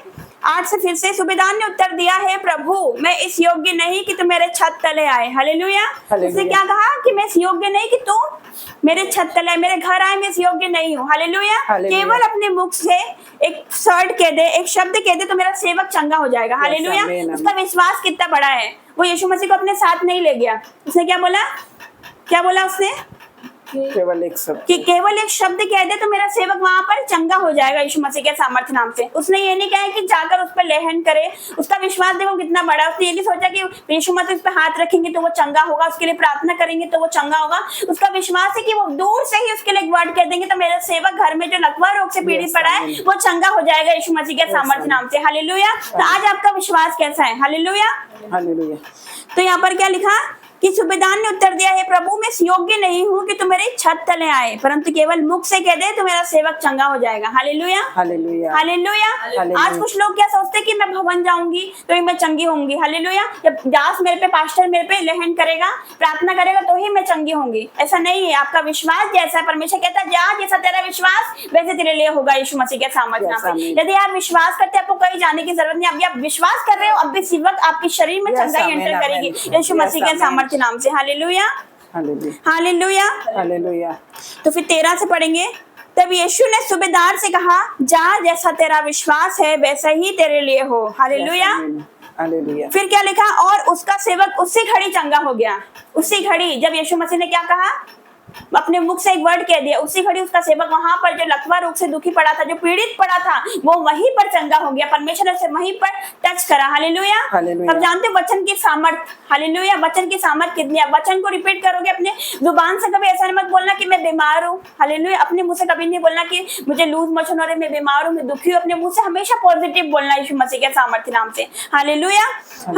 8 से फिर से। सूबेदार ने उत्तर दिया, हे प्रभु, मैं इस योग्य नहीं कि तू मेरे छत तले आए। हालेलुया। उसने क्या कहा कि मैं इस योग्य नहीं कि तू मेरे छत तले, मेरे घर आए, मैं इस योग्य नहीं हूँ। हालेलुया। केवल अपने मुख से एक शब्द कह दे, एक शब्द कह दे तो मेरा सेवक चंगा हो जाएगा। हालेलुया। उसका विश्वास कितना बड़ा है। वो यीशु मसीह को अपने साथ नहीं ले गया। उसने क्या बोला? क्या बोला उसने? केवल एक शब्द, कि केवल एक शब्द कह दे तो मेरा सेवक वहां पर चंगा हो जाएगा यीशु मसीह के सामर्थ्य नाम से। उसने ये नहीं कहा कि जाकर उस पर लेहन करे। उसका विश्वास देखो कितना बड़ा। उसने ये नहीं सोचा कि यीशु मसीह उस पर हाथ रखेंगे तो वो चंगा होगा, उसके लिए प्रार्थना करेंगे तो वो चंगा होगा। उसका विश्वास है कि वो दूर से ही उसके लिए एक वर्ड कह देंगे तो मेरा सेवक घर में जो लकवा रोग से पीड़ित पड़ा है वो चंगा हो जाएगा यीशु मसीह के सामर्थ्य नाम से। हालेलुया। तो आज आपका विश्वास कैसा है? हालेलुया। हालेलुया। तो यहाँ पर क्या लिखा कि सूबेदार ने उत्तर दिया, हे प्रभु, मैं इस योग्य नहीं हूँ कि तू मेरे छत तले आए, परंतु केवल मुख से कह दे तो मेरा सेवक चंगा हो जाएगा। हालेलुया। हालेलुया। हालेलुया। आज कुछ लोग क्या सोचते हैं कि मैं भवन जाऊंगी तो ही मैं चंगी होंगी। हालेलुया। जब दास मेरे पे, पास्टर मेरे पे लेहन करेगा, प्रार्थना करेगा तो ही मैं चंगी होंगी। ऐसा नहीं है। आपका विश्वास जैसा, परमेश्वर कहता है जा जैसा तेरा विश्वास वैसे तेरे लिए होगा यीशु मसीह के सामर्थ्य नाम से। यदि आप विश्वास करते हैं, आपको कहीं जाने की जरूरत नहीं। अभी आप विश्वास कर रहे हो, अब भी सेवक आपके शरीर में चंगाई एंटर करेगी यीशु मसीह के सामर्थ्य नाम से। हालेलुया। हालेलुया। हालेलुया। तो फिर 13 से पढ़ेंगे। तब यीशु ने सूबेदार से कहा, जा जैसा तेरा विश्वास है वैसा ही तेरे लिए हो। हालेलुया। हालेलुया। फिर क्या लिखा? और उसका सेवक उसी घड़ी चंगा हो गया। उसी घड़ी जब यीशु मसीह ने क्या कहा? अपने मुख से एक वर्ड कह दिया, उसी घड़ी उसका सेवक वहां पर जो लकवा रोग से दुखी पड़ा था, जो पीड़ित पड़ा था, वो वहीं पर चंगा हो गया। परमेश्वर ने उसे वहीं पर टच करा। हालेलुया। अब जानते हो वचन की सामर्थ, हालेलुया, वचन की सामर्थ कितनी है। वचन को रिपीट करोगे अपने जुबान से, कभी ऐसा मत बोलना कि मैं बीमार हूँ, हालेलुया। अपने मुंह से कभी नहीं बोलना कि मुझे लूज मोशन हो रहे, मैं बीमार हूँ, मैं दुखी हूँ। अपने मुंह से हमेशा पॉजिटिव बोलना यीशु मसीह के सामर्थ्य नाम से। हालेलुया।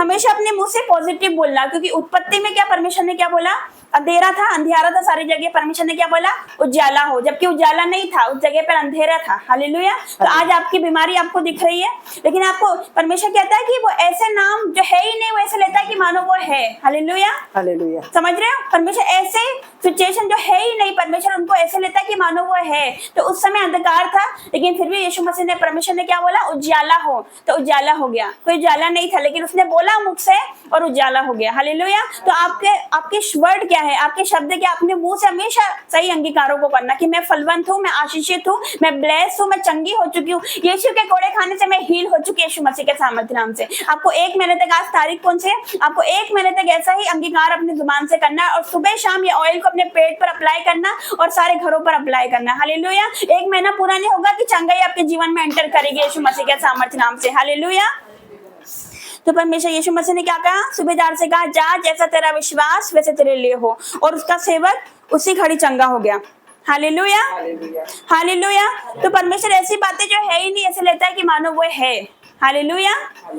हमेशा अपने मुंह से पॉजिटिव बोलना, क्योंकि उत्पत्ति में क्या परमेश्वर ने क्या बोला, अंधेरा था, अंधियारा था सारी जगह, परमेश्वर ने क्या बोला, उजाला हो, जबकि उजाला नहीं था, उस जगह पर अंधेरा था। हालेलुया। तो आज आपकी बीमारी आपको दिख रही है, लेकिन आपको परमेश्वर कहता है कि वो ऐसे नाम जो है ही नहीं, वो ऐसे लेता है कि मानो वो है। हालेलुया। हालेलुया। समझ रहे हो, परमेश्वर ऐसे सिचुएशन जो है ही नहीं, परमेश्वर उनको ऐसे लेता है कि मानो वो है। तो उस समय अंधकार था, लेकिन फिर भी यीशु मसीह ने, परमेश्वर ने क्या बोला, उजाला हो, तो उजाला हो गया। कोई उजाला नहीं था, लेकिन उसने बोला मुख से और उजाला हो गया। हालेलुया। तो आपके वर्ड क्या है, आपके शब्द क्या, अपने मुंह से हमेशा सही अंगीकारों को करना कि मैं फलवंत हूँ, मैं आशीषित हूँ, मैं ब्लेस हूँ, मैं चंगी हो चुकी हूँ, यीशु के कोड़े खाने से मैं हील हो चुकी हूँ यीशु मसीह के सामर्थ्य नाम से। आपको 1 महीने तक, आज तारीख कौन सी है, आपको 1 महीने तक ऐसा ही अंगीकार अपनी जुबान से करना है, और सुबह शाम ये ऑयल को अपने पेट पर अप्लाई करना और सारे घरों पर अप्लाई करना। हालेलुया। 1 महीना पूरा नहीं होगा कि चंगाई आपके जीवन में एंटर करेगी यीशु मसीह के सामर्थ्य नाम से। हालेलुया। तो परमेश्वर यीशु मसीह ने क्या कहा, सूबेदार से कहा, जा जैसा तेरा विश्वास वैसे तेरे लिए हो, और उसका सेवक उसी घड़ी चंगा हो गया। हालेलुया। हालेलुया। तो परमेश्वर ऐसी बातें जो है ही नहीं ऐसे लेता है कि मानो वो है। हालेलुया।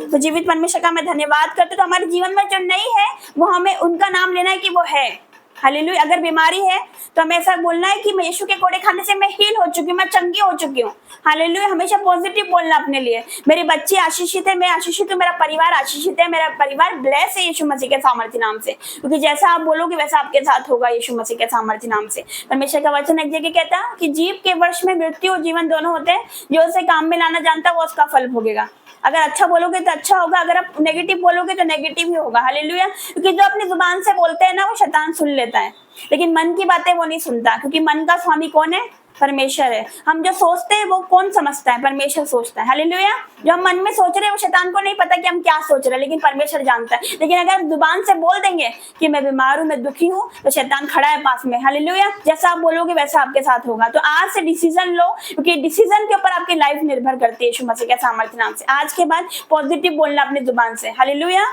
तो जीवित परमेश्वर का मैं धन्यवाद करती हूँ। तो हमारे जीवन में जो नहीं है, वो हमें उनका नाम लेना है कि वो है। हालेलुया। अगर बीमारी है तो हमें ऐसा बोलना है कि मैं यीशु के कोड़े खाने से मैं हील हो चुकी हूँ, मैं चंगी हो चुकी हूँ। हालेलुया। हमेशा पॉजिटिव बोलना अपने लिए। मेरी बच्ची आशीषित है, मैं आशीषित हूँ, मेरा परिवार आशीषित है, मेरा परिवार ब्लेस है यीशु मसीह के सामर्थ्य नाम से, क्योंकि जैसा आप बोलोगे वैसा आपके साथ होगा यीशु मसीह के सामर्थ्य नाम से। परमेश्वर का वचन एक जगह कहता है कि जीव के वर्ष में मृत्यु और जीवन दोनों होते हैं, जो उसे काम में लाना जानता है वो उसका फल भोगेगा। अगर अच्छा बोलोगे तो अच्छा होगा, अगर आप नेगेटिव बोलोगे तो नेगेटिव ही होगा। हालेलुया। क्योंकि जो अपनी जुबान से बोलते हैं ना, वो शैतान सुन लेता है, लेकिन मन की बातें वो नहीं सुनता, क्योंकि मन का स्वामी कौन है, परमेश्वर है। हम जो सोचते हैं वो कौन समझता है, परमेश्वर सोचता है। हालेलुया। जो हम मन में सोच रहे हैं वो शैतान को नहीं पता कि हम क्या सोच रहे हैं, लेकिन परमेश्वर जानता है। लेकिन अगर हम जुबान से बोल देंगे कि मैं बीमार हूँ, मैं दुखी हूँ, तो शैतान खड़ा है पास में। हालेलुया। जैसा आप बोलोगे वैसा आपके साथ होगा। तो आज से डिसीजन लो, क्योंकि डिसीजन के ऊपर आपकी लाइफ निर्भर करती है यीशु मसीह के सामर्थ्य नाम से। आज के बाद पॉजिटिव बोलना अपनी जुबान से। हालेलुया।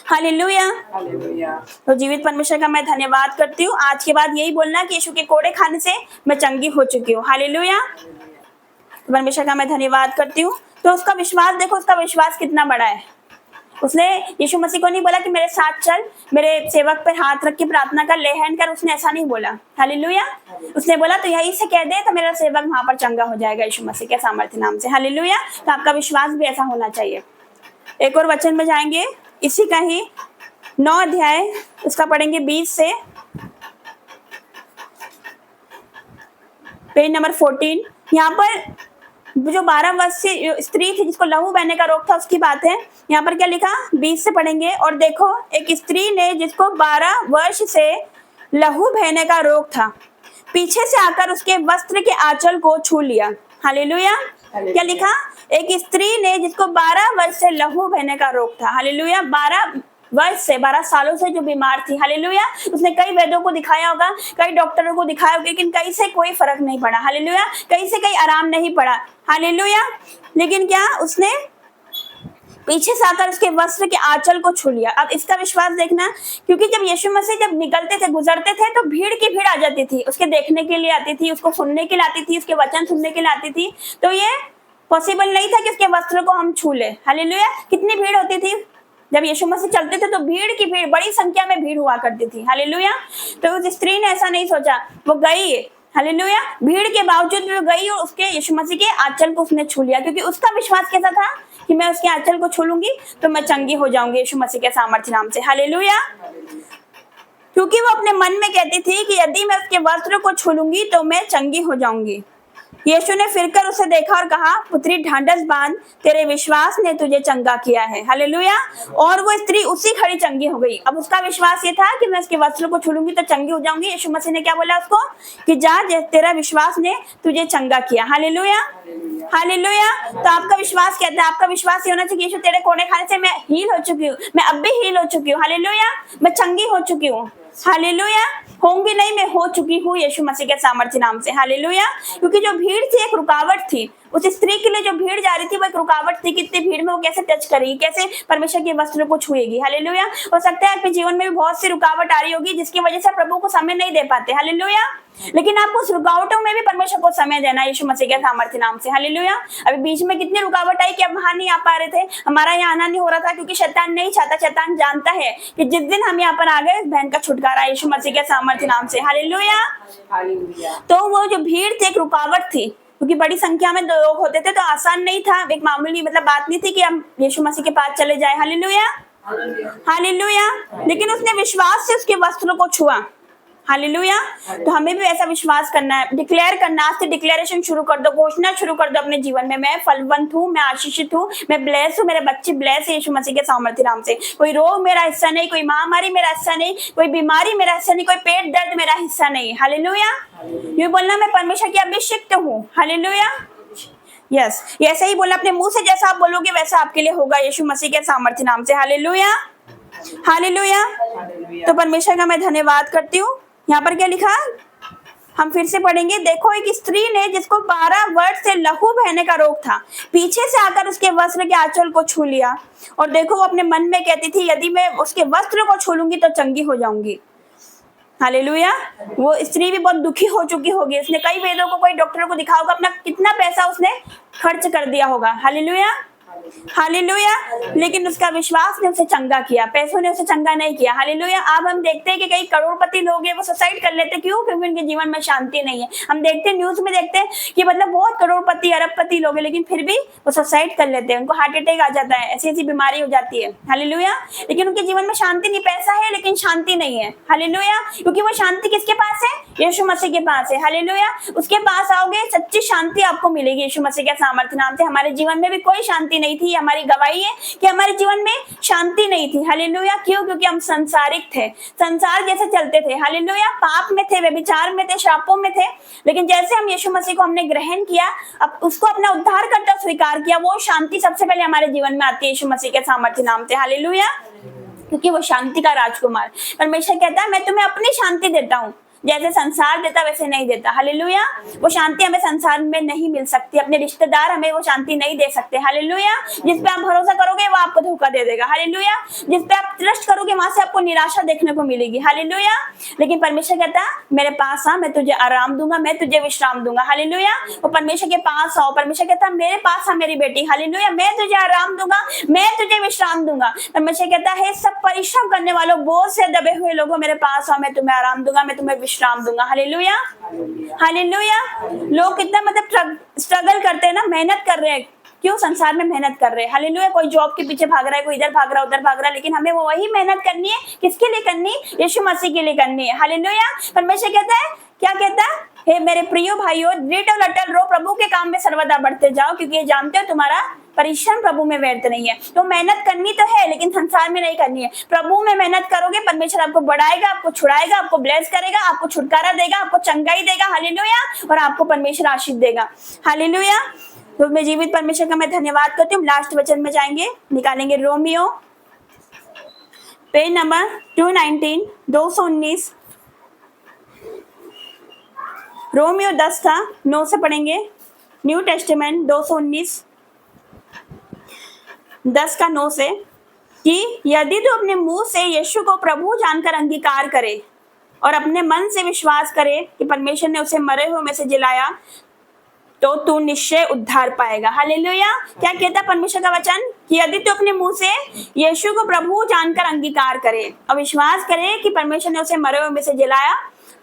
हालेलुया। तो जीवित परमेश्वर का मैं धन्यवाद करती हूँ। आज के बाद यही बोलना कि यीशु के कोड़े खाने से मैं चंगी हो चुकी हूँ। हालेलुया। तो परमेश्वर का मैं धन्यवाद करती हूँ। तो उसका विश्वास देखो, उसका विश्वास कितना बड़ा है। उसने यीशु मसीह को नहीं बोला कि मेरे साथ चल, मेरे सेवक पर हाथ रख के प्रार्थना कर, ले हैंड कर, उसने ऐसा नहीं बोला। हालेलुया। उसने बोला तो यही से कह दे तो मेरा सेवक वहां पर चंगा हो जाएगा यीशु मसीह के सामर्थ्य नाम से। हालेलुया। तो आपका विश्वास भी ऐसा होना चाहिए। एक और वचन में जाएंगे, इसी का ही 9 अध्याय, उसका पढ़ेंगे 20 से पेज नंबर 14। यहाँ पर जो 12 वर्ष की स्त्री थी जिसको लहू बहने का रोग था, उसकी बात है। यहाँ पर क्या लिखा, 20 से पढ़ेंगे। और देखो, एक स्त्री ने जिसको 12 वर्ष से लहू बहने का रोग था, पीछे से आकर उसके वस्त्र के आंचल को छू लिया। हालेलुया। क्या लिखा, एक स्त्री ने जिसको 12 वर्ष से लहू बहने का रोग था। हालेलुया। 12 वर्ष से, 12 सालों से जो बीमार थी। हालेलुया। उसने कई वैद्यों को दिखाया होगा, कई डॉक्टरों को दिखाया होगा, लेकिन कहीं से कोई फर्क नहीं पड़ा। हालेलुया। कहीं से कहीं आराम नहीं पड़ा। हालेलुया। लेकिन क्या, उसने पीछे से आकर उसके वस्त्र के आंचल को छू लिया। अब इसका विश्वास देखना, क्योंकि जब यीशु मसीह जब निकलते थे, गुजरते थे, तो भीड़ की भीड़ आ जाती थी, उसके देखने के लिए आती थी, उसको सुनने के लिए आती थी, उसके वचन सुनने के लिए आती थी। तो ये पॉसिबल नहीं था कि उसके वस्त्र को हम छू ले। हालेलुया। कितनी भीड़ होती थी जब यीशु मसीह चलते थे, तो भीड़ की भीड़, बड़ी संख्या में भीड़ हुआ करती थी। हालेलुया। तो उस स्त्री ने ऐसा नहीं सोचा, वो गई। हालेलुया। भीड़ के बावजूद भी वो गई और उसके यीशु मसीह के आंचल को उसने छू लिया, क्योंकि उसका विश्वास कैसा था कि मैं उसके आंचल को छू लूंगी तो मैं चंगी हो जाऊंगी यीशु मसीह के सामर्थ्य नाम से। हालेलुया। क्योंकि वो अपने मन में कहती थी कि यदि मैं उसके वस्त्र को छू लूंगी तो मैं चंगी हो जाऊंगी। यीशु ने फिरकर उसे देखा और कहा, पुत्री ढांढस बांध, तेरे विश्वास ने तुझे चंगा किया है। हालेलुया। और वो स्त्री उसी घड़ी चंगी हो गई। अब उसका विश्वास ये था कि मैं उसके वस्त्र को छू लूंगी तो चंगी हो जाऊंगी। यीशु मसीह ने क्या बोला उसको कि जा, तेरा विश्वास ने तुझे चंगा किया। हालेलुया। हालेलुया। तो आपका विश्वास कहता है, आपका विश्वास ये होना चाहिए, यीशु तेरे कोड़े खाने से मैं हील हो चुकी हूँ, मैं अब भी हील हो चुकी हूँ। हालेलुया। मैं चंगी हो चुकी हूँ। हालेलुया। होंगी नहीं, मैं हो चुकी हूँ यीशु मसीह के सामर्थ्य नाम से। हालेलुया। क्योंकि जो भीड़ थी एक रुकावट थी, उस स्त्री के लिए जो भीड़ जा रही थी वो एक रुकावट थी कि इतनी भीड़ में वो कैसे टच करेगी, कैसे परमेश्वर के वस्त्र को छुएगी। हालेलुया। हो सकता है आपके जीवन में भी बहुत सी रुकावट आ रही होगी जिसकी वजह से प्रभु को समय नहीं दे पाते। हालेलुया। लेकिन आपको उस रुकावटों में भी परमेश्वर को समय देना है यीशु मसीह के सामर्थ्य नाम से। हालेलुया। अभी बीच में कितनी रुकावट आई कि अब वहां नहीं आ पा रहे थे, हमारा यहाँ आना नहीं हो रहा था क्योंकि शैतान नहीं चाहता। शैतान जानता है कि जिस दिन हम यहाँ पर आ गए बहन का छुटकारा यीशु मसीह के सामर्थ्य नाम से। हालेलुया। तो वो जो भीड़ थी एक रुकावट थी, क्योंकि बड़ी संख्या में लोग होते थे तो आसान नहीं था, एक मामूली बात नहीं थी कि हम यीशु मसीह के पास चले जाए। हालेलुया। हालेलुया। लेकिन उसने विश्वास से उसके वस्त्र को छुआ। हालेलुया। तो हमें भी ऐसा विश्वास करना है, डिक्लेयर करना। आज से डिक्लेरेशन शुरू कर दो, घोषणा शुरू कर दो अपने जीवन में, मैं फलवंत हूँ, मैं आशीषित हूँ, मैं ब्लेस हूँ, मेरे बच्चे ब्लेस है यीशु मसीह के सामर्थ्य नाम से। कोई रोग मेरा हिस्सा नहीं, कोई महामारी मेरा हिस्सा नहीं, कोई बीमारी मेरा हिस्सा नहीं, कोई पेट दर्द मेरा हिस्सा नहीं। हालेलुया। ये बोलना मैं परमेश्वर की अभिषिक्त हूँ। हालेलुया। यस, ऐसे ही बोलना अपने मुंह से, जैसा आप बोलोगे वैसा आपके लिए होगा यीशु मसीह के सामर्थ्य नाम से। हालेलुया। हालेलुया। तो परमेश्वर का मैं धन्यवाद करती हूँ। यहाँ पर क्या लिखा, हम फिर से पढ़ेंगे। देखो एक स्त्री ने जिसको 12 वर्ष से लहू बहने का रोग था, पीछे से आकर उसके वस्त्र के आंचल को छू लिया। और देखो वो अपने मन में कहती थी, यदि मैं उसके वस्त्र को छू लूंगी तो चंगी हो जाऊंगी। हालेलुया। वो स्त्री भी बहुत दुखी हो चुकी होगी, उसने कई वेदों को, कोई डॉक्टर को दिखा होगा, अपना कितना पैसा उसने खर्च कर दिया होगा। हालेलुया। हालेलुया। लेकिन उसका विश्वास ने उसे चंगा किया, पैसों ने उसे चंगा नहीं किया। हालेलुया। अब हम देखते हैं कि कई करोड़पति लोग हैं वो सुसाइड कर लेते, क्यों? क्योंकि उनके जीवन में शांति नहीं है। हम देखते हैं, न्यूज में देखते हैं कि बहुत करोड़पति अरबपति लोग हैं, लेकिन फिर भी वो सुसाइड कर लेते हैं, उनको हार्ट अटैक आ जाता है, ऐसी ऐसी बीमारी हो जाती है। हालेलुया। लेकिन उनके जीवन में शांति नहीं, पैसा है लेकिन शांति नहीं है। हालेलुया। क्योंकि वो शांति किसके पास है? यीशु मसीह के पास है। हालेलुया। उसके पास आओगे, सच्ची शांति आपको मिलेगी यीशु मसीह के सामर्थ्य नाम से। हमारे जीवन में भी कोई शांति नहीं थी, हमारी गवाही है कि हमारे जीवन में शांति नहीं थी। हालेलुया। क्यों? क्योंकि हम संसारिक थे, संसार जैसे चलते थे। हालेलुया। पाप में थे, व्यभिचार में थे, श्रापों में थे। लेकिन जैसे हम यीशु मसीह को हमने ग्रहण किया, अब उसको अपना उद्धार करता स्वीकार किया, वो शांति सबसे पहले हमारे जीवन में आती है यीशु मसीह के सामर्थ्य नाम से। हालेलुया। क्योंकि वो शांति का राजकुमार। परमेश्वर कहता है मैं तुम्हें अपनी शांति देता हूँ, जैसे संसार देता वैसे नहीं देता। हालेलुया। वो शांति हमें संसार में नहीं मिल सकती, अपने रिश्तेदार हमें वो शांति नहीं दे सकते। हालेलुया। जिस पे आप भरोसा करोगे वो आपको धोखा दे देगा। हालेलुया। जिस पे आप ट्रस्ट करोगे वहां से आपको निराशा देखने को मिलेगी। हालेलुया। लेकिन परमेश्वर कहता मेरे पास आ, मैं तुझे आराम दूंगा, मैं तुझे विश्राम दूंगा। हालेलुया। वो परमेश्वर के पास आओ। परमेश्वर कहता मेरे पास आ मेरी बेटी। हालेलुया। मैं तुझे आराम दूंगा, मैं तुझे विश्राम दूंगा। परमेश्वर कहता है सब परिश्रम करने वालों, बोझ से दबे हुए लोगों, मेरे पास आओ, मैं तुम्हें आराम दूंगा, मैं तुम्हें विश्राम दूंगा। हालेलुया। हालेलुया। लोग कितना स्ट्रगल करते हैं ना, मेहनत कर रहे हैं, क्यों? संसार में मेहनत कर रहे हैं। हालेलुया। कोई जॉब के पीछे भाग रहा है, कोई इधर भाग रहा है, उधर भाग रहा है, लेकिन हमें वो वही मेहनत करनी है। किसके लिए करनी? यीशु मसीह के लिए करनी है। हालेलुया। परमेश्वर कहता है, क्या कहता है? हे मेरे प्रियो भाइयों, दृढ़ और अटल रहो, प्रभु के काम में सर्वदा बढ़ते जाओ, क्योंकि ये जानते हो तुम्हारा परिश्रम प्रभु में व्यर्थ नहीं है। तो मेहनत करनी तो है, लेकिन संसार में नहीं करनी है। प्रभु में मेहनत करोगे, परमेश्वर आपको बढ़ाएगा, आपको छुड़ाएगा, आपको ब्लेस करेगा, आपको छुटकारा देगा, आपको चंगाई देगा। हालेलुया। और आपको परमेश्वर आशीष देगा। हालेलुया। तो मैं जीवित परमेश्वर का मैं धन्यवाद करती हूँ। लास्ट वचन में जाएंगे, निकालेंगे रोमियो पेज नंबर 219, 219। रोमियो 10 था, 9 से पढ़ेंगे। न्यू टेस्टामेंट 219, 10 का 9 से, कि यदि तू अपने मुंह से यीशु को प्रभु जानकर अंगीकार करे और अपने मन से विश्वास करे कि परमेश्वर ने उसे मरे हुए में से जिलाया, तो तू निश्चय उद्धार पाएगा। हालेलुया। क्या कहता परमेश्वर का वचन? कि यदि तू अपने मुंह से यीशु को प्रभु जानकर अंगीकार करे और विश्वास करे कि परमेश्वर ने उसे मरे हुए में से जिलाया,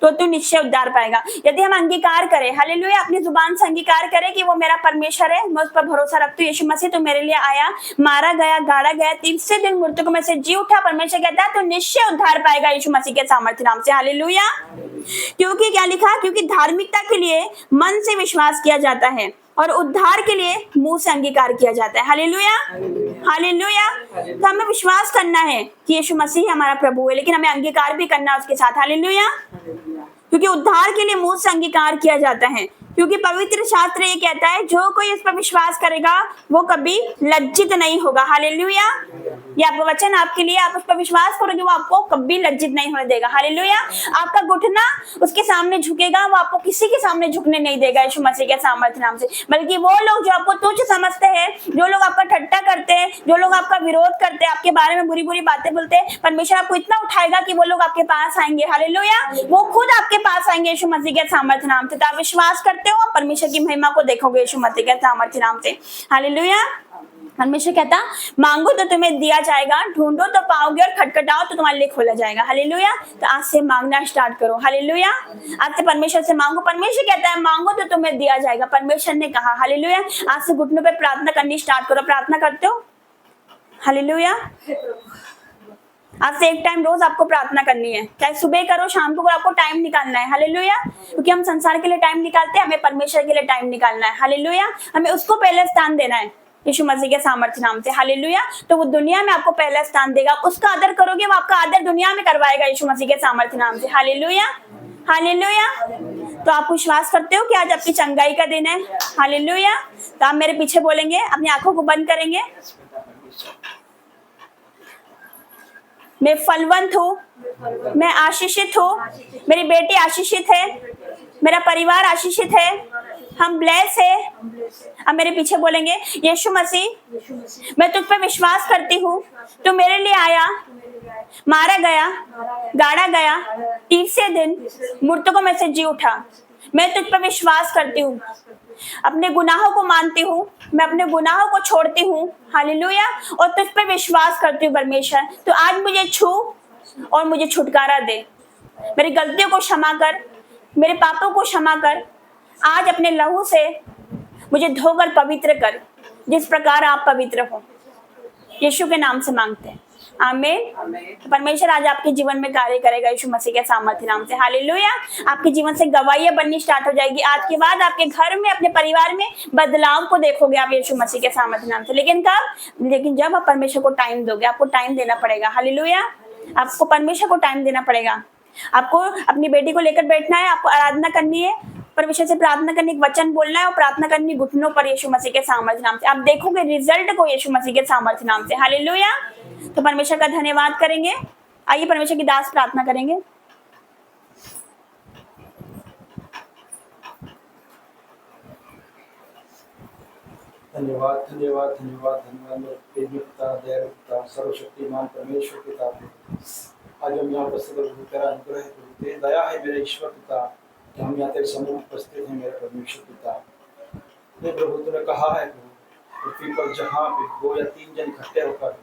तो तू निश्चय उद्धार पाएगा। यदि हम अंगीकार करें, हालेलुया, अपनी जुबान से अंगीकार करें कि वो मेरा परमेश्वर है, मैं उस पर भरोसा रखती हूँ, यीशु मसीह तो मेरे लिए आया, मारा गया, गाड़ा गया, तीसरे दिन मृतकों में से जी उठा, परमेश्वर कहता है तो निश्चय उद्धार पाएगा यीशु मसीह के सामर्थ्य नाम से। हालेलुया। क्योंकि क्या लिखा? क्योंकि धार्मिकता के लिए मन से विश्वास किया जाता है और उद्धार के लिए मुंह से अंगीकार किया जाता है। हालेलुया। हालेलुया। तो हमें विश्वास करना है कि यीशु मसीह हमारा प्रभु है, लेकिन हमें अंगीकार भी करना है उसके साथ। हालेलुया। क्योंकि उद्धार के लिए मुंह से अंगीकार किया जाता है, क्योंकि पवित्र शास्त्र ये कहता है जो कोई इस पर विश्वास करेगा वो कभी लज्जित नहीं होगा। हालेलुया। ये आपका वचन आपके लिए, आप उस पर विश्वास करोगे वो आपको कभी लज्जित नहीं होने देगा। हालेलुया। आपका घुटना उसके सामने झुकेगा, वो आपको किसी के सामने झुकने नहीं देगा यीशु मसीह के सामर्थ्य नाम से। बल्कि वो लोग जो आपको तुच्छ समझते हैं, जो लोग आपका ठट्टा करते हैं, जो लोग आपका विरोध करते हैं, आपके बारे में बुरी बुरी बातें बोलते हैं, परमेश्वर आपको इतना उठाएगा कि वो लोग आपके पास आएंगे। हालेलुया। वो खुद आपके पास आएंगे यीशु मसीह के सामर्थ्य नाम से। तो आप विश्वास करते हो, परमेश्वर की महिमा को देखोगे यीशु मसीह के सामर्थ्य नाम से। हालेलुया। परमेश्वर कहता मांगो तो तुम्हें दिया जाएगा, ढूंढो तो पाओगे, और खटखटाओ तो तुम्हारे लिए खोला जाएगा। हालेलुया। तो आज से मांगना स्टार्ट करो। हालेलुया। आज से परमेश्वर से मांगो। परमेश्वर कहता है मांगो तो तुम्हें दिया जाएगा, परमेश्वर ने कहा। हालेलुया। आज से घुटनों पे प्रार्थना करनी स्टार्ट करो। प्रार्थना करते हो? हालेलुया। आज से एक टाइम रोज आपको प्रार्थना करनी है, चाहे सुबह करो शाम को करो, आपको टाइम निकालना है। हालेलुया। क्योंकि हम संसार के लिए टाइम निकालते हैं, हमें परमेश्वर के लिए टाइम निकालना है। हालेलुया। हमें उसको पहले स्थान देना है यीशु मसीह के सामर्थ्य नाम से। हालेलुया। तो वो दुनिया में आपको पहला स्थान देगा, उसका आदर करोगे, वो आपका आदर दुनिया में करवाएगा यीशु मसीह के सामर्थ्य नाम से। हालेलुया। हालेलुया। तो आप विश्वास करते हो कि आज आपकी चंगाई का दिन है? हालेलुया। तो आप मेरे पीछे बोलेंगे, अपनी आंखों को बंद करेंगे। मैं फलवंत हूँ, मैं आशीषित हूँ, मेरी बेटी आशीषित है, मेरा परिवार आशीषित है, हम ब्लेस है। अब मेरे पीछे बोलेंगे, यीशु मसीह मैं तुझ पे विश्वास करती हूँ, तू मेरे लिए आया, मारा गया, गाड़ा गया, तीसरे दिन मृतकों में से जी उठा। मैं तुझ पे विश्वास करती हूँ, अपने गुनाहों को मानती हूँ, मैं अपने गुनाहों को छोड़ती हूँ। हालेलुया। और तुझ पे विश्वास करती हूँ परमेश्वर। तो आज मुझे छू और मुझे छुटकारा दे, मेरी गलतियों को क्षमा कर, मेरे पापों को क्षमा कर। आज अपने लहू से मुझे धोकर पवित्र कर, जिस प्रकार आप पवित्र हो। यीशु के नाम से मांगते हैं, आमीन। तो परमेश्वर आज आपके जीवन में कार्य करेगा यीशु मसीह के सामर्थ्य नाम से। हालेलुया। आपके जीवन से गवाहियां बननी स्टार्ट हो जाएगी। आज के बाद आपके घर में, अपने परिवार में बदलाव को देखोगे आप यीशु मसीह के सामर्थ्य नाम से। लेकिन कब? लेकिन जब आप परमेश्वर को टाइम दोगे। आपको टाइम देना पड़ेगा। हालेलुया। आपको परमेश्वर को टाइम देना पड़ेगा। आपको अपनी बेटी को लेकर बैठना है, आपको आराधना करनी है, परमेश्वर से प्रार्थना करने, वचन बोलना है और प्रार्थना करनी घुटनों पर यीशु मसीह के सामर्थ्य नाम से। आप देखोगे रिजल्ट को यीशु मसीह के सामर्थ्य नाम से। हालेलुया। तो परमेश्वर का धन्यवाद करेंगे। आइए परमेश्वर की दास प्रार्थना करेंगे। धन्यवाद धन्यवाद धन्यवाद धन्यवाद मेरे पिता, दयालु पिता, सर्वशक्तिमान परमेश्वर पिता। आज हम यहाँ उपस्थित प्रभु तेरा अनुग्रह है, प्रभु तेरी दया है मेरे ईश्वर पिता कि हम यहाँ तेरे सम्मुख उपस्थित हैं मेरे परमेश्वर पिता। हे प्रभु तूने कहा है प्रभु पृथ्वी पर जहाँ पे 2 या 3 जन इकट्ठे होकर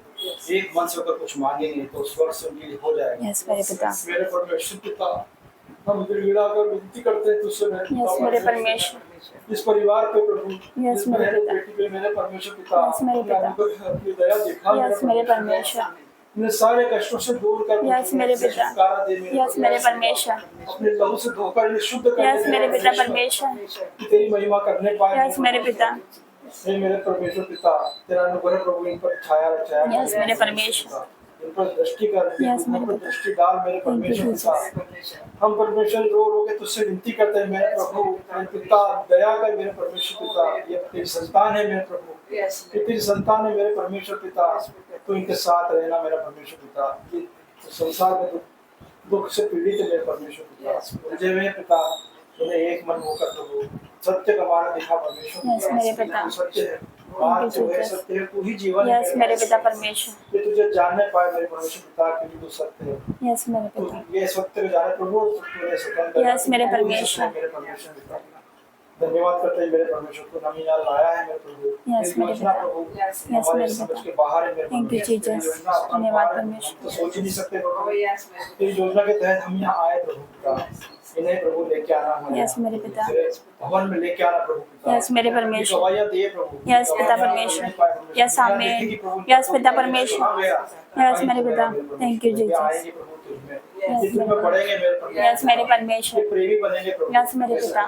एक मन से होकर कुछ मांगेंगे तो स्वर्ग से उनके लिए हो जाएगा। मेरे पिता, मेरे परमेश्वर पिता, हम गिड़गिड़ा कर विनती करते हैं तुझसे मेरे परमेश्वर, इस परिवार पे प्रभु, यस मेरे पिता, बेटी पे मेरे परमेश्वर पिता, यस मेरे पिता, अपनी दया दिखा यस मेरे परमेश्वर, इन्हें सारे कष्टों से दूर कर, यस मेरे पिता, यस मेरे परमेश्वर, अपने लहू से धोकर इन्हें शुद्ध कर, यस मेरे पिता परमेश्वर, तेरी महिमा करने पाए, यस मेरे पिता, हे मेरे परमेश्वर पिता, तेरा अनुग्रह प्रभु इन पर छाया रचाया, यस मेरे परमेश्वर, इन पर दृष्टि कर, यस मेरे इन पर दृष्टि डाल मेरे परमेश्वर पिता। हम परमेश्वर रो रो के तुझसे विनती करते हैं मेरे प्रभु, मेरे पिता दया कर मेरे परमेश्वर पिता, ये तेरी संतान है मेरे प्रभु, ये तेरी संतान है मेरे परमेश्वर पिता, तू इनके साथ रहना मेरा परमेश्वर पिता। ये संसार में दुख से पीड़ित है मेरे परमेश्वर पिता, मुझे मेरे पिता उन्हें एक मन होकर प्रभु सत्य का मार्ग दिखा परमेश्वर, यस मेरे पिता, सत्य है, मार्ग जो है सत्य है, तू ही जीवन है यस मेरे पिता परमेश्वर, ये तुझे जानने पाए मेरे परमेश्वर पिता क्योंकि तू सत्य है, यस मेरे पिता, ये सत्य को जाने प्रभु तूने स्वतंत्र, यस मेरे परमेश्वर, मेरे परमेश्वर पिता धन्यवाद करते हैं मेरे परमेश्वर को नमी नाल लाया है मेरे प्रभु, यस मेरे पिता, यस मेरे समझ के पिता, बाहर है मेरे थैंक यू जीसस, धन्यवाद परमेश्वर, तो सोच ही नहीं सकते प्रभु, इस योजना के तहत हम यहाँ आए प्रभु पिता, इन्हें प्रभु लेके आना है, यस मेरे पिता, भवन में लेके आना प्रभु पिता, यस मेरे परमेश्वर, गवाहियां दिए प्रभु, यस पिता परमेश्वर, यस आमीन, यस पिता परमेश्वर, यस मेरे पिता, थैंक यू जीसस, जिसमें पढ़ेंगे मेरे परमेश्वर, यस मेरे परमेश्वर, ये प्रेमी बनेंगे प्रभु। यस मेरे पिता,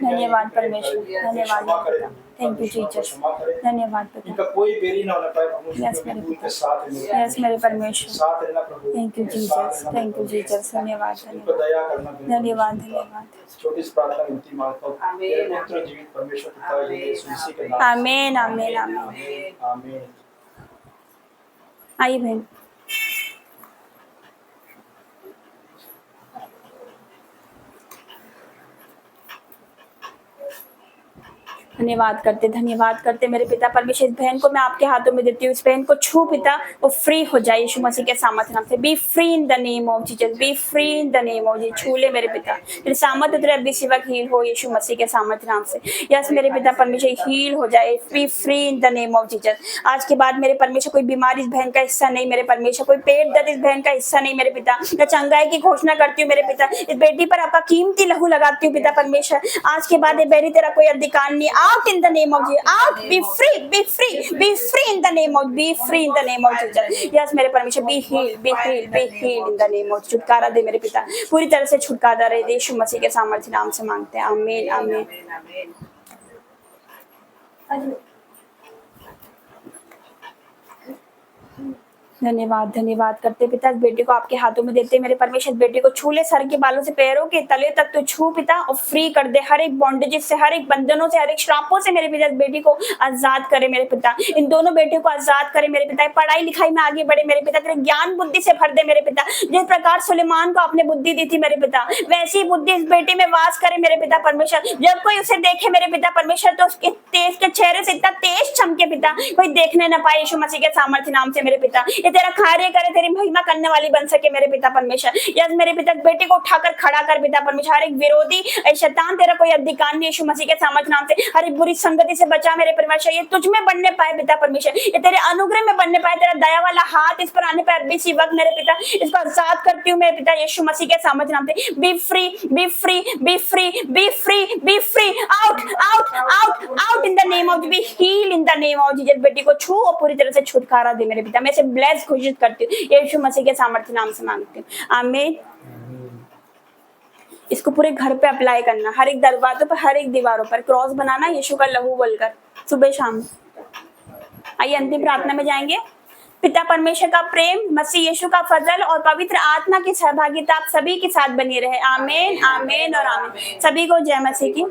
धन्यवाद परमेश्वर, धन्यवाद मेरे पिता, थैंक यू जीसस, धन्यवाद पिता, इनका कोई बेरी ना होना पाए प्रभु, यस मेरे उनके पिता, साथ है यस मेरे परमेश्वर, साथ रहना प्रभु, thank you Jesus, thank you Jesus, धन्यवाद इन पर धन्यवाद दया करना प्रभु। धन्यवाद धन्यवाद। छोटी सी प्रार्थना विनती मांगता हूँ तेरे पुत्र जीवित परमेश्वर पिता यीशु मसीह के नाम से। आमीन आमीन आमीन। आमीन आमीन। आइए बहन। धन्यवाद करते मेरे पिता परमेश्वर। इस बहन को मैं आपके हाथों में देती हूँ, इस बहन को छू पिता, वो फ्री हो जाए यीशु मसीह के सामर्थ्य नाम से। Be free in the name of Jesus, B free in the name of Jesus. छू ले मेरे पिता, तेरे सामर्थ्य उतरे, अभी सेवक हील हो यीशु मसीह के सामर्थ्य नाम से। यस मेरे पिता परमेश्वर हील हो जाए, B free in the name of Jesus. आज के बाद मेरे परमेश्वर कोई बीमारी इस बहन का हिस्सा नहीं मेरे परमेश्वर, कोई पेट दर्द इस बहन का हिस्सा नहीं मेरे पिता। मैं चंगाई की घोषणा करती हूँ मेरे पिता, इस बेटी पर आपका कीमती लहू लगाती हूँ पिता परमेश्वर। आज के बाद ये बेटी तेरा कोई अधिकार नहीं। Out in the name of Jesus, out, be free, be free, be free in the name of, be free in the name of Jesus. Yes मेरे परमेश्वर, be heal, be heal, be heal in the name of. छुटकारा दे मेरे पिता, पूरी तरह से छुटकारा दे यीशु मसीह के सामर्थ्य नाम से मांगते हैं, आमीन आमीन। धन्यवाद करते पिता, इस बेटी को आपके हाथों में देते मेरे परमेश्वर। बेटी को छू ले, सर के बालों से पैरों के तले तक तो छू पिता, और फ्री कर दे हर एक बॉन्डेजेस से, हर एक बंधनों से, हर एक श्रापों से मेरे पिता। इस बेटी को आजाद करे मेरे पिता, इन दोनों बेटियों को आजाद करे मेरे पिता। पढ़ाई लिखाई में आगे बढ़े मेरे पिता, तेरे ज्ञान बुद्धि से भर दे मेरे पिता। जिस प्रकार सुलेमान को आपने बुद्धि दी थी मेरे पिता, वैसी बुद्धि इस बेटी में वास करे मेरे पिता परमेश्वर। जब कोई उसे देखे मेरे पिता परमेश्वर, तो उसके तेज के चेहरे से इतना तेज चमके पिता, कोई देखने न पाए यीशु मसीह के सामर्थ्य नाम से मेरे पिता। ये तेरा कार्य करे, तेरी महिमा करने वाली बन सके मेरे पिता परमेश्वर। यस मेरे पिता, बेटे को उठाकर खड़ा कर पिता परमेश्वर। हर एक विरोधी शैतान तेरा कोई अधिकार नहीं यीशु मसीह के सामर्थ्य नाम से। हर एक बुरी संगति से बचा मेरे परमेश्वर। ये तुझ में बनने पाए पिता परमेश्वर, ये तेरे अनुग्रह में बनने पाए, तेरा दया वाला हाथ इस पर आने पाए अभी इसी वक्त मेरे पिता। इसको आजाद करती हूँ मेरे पिता यीशु मसीह के सामर्थ्य नाम से। Be free, be free, be free, be free, be free, out out out out in the name of, be heal in the name of Jesus. बेटी को छू और पूरी तरह से छुटकारा दे मेरे पिता। मैं इसे ब्लेस घोषित करती हूँ यीशु मसीह के सामर्थ्य नाम से मांगती हूँ, आमीन। इसको पूरे घर पे अप्लाई करना, हर एक दरवाजों पर, हर एक दीवारों पर क्रॉस बनाना यीशु का लहू बोलकर सुबह शाम। आइए अंतिम प्रार्थना में जाएंगे। पिता परमेश्वर का प्रेम, मसीह यीशु का फजल और पवित्र आत्मा की सहभागिता आप सभी के साथ बनी रहे, आमीन आमीन और आमीन। सभी को जय मसीह की।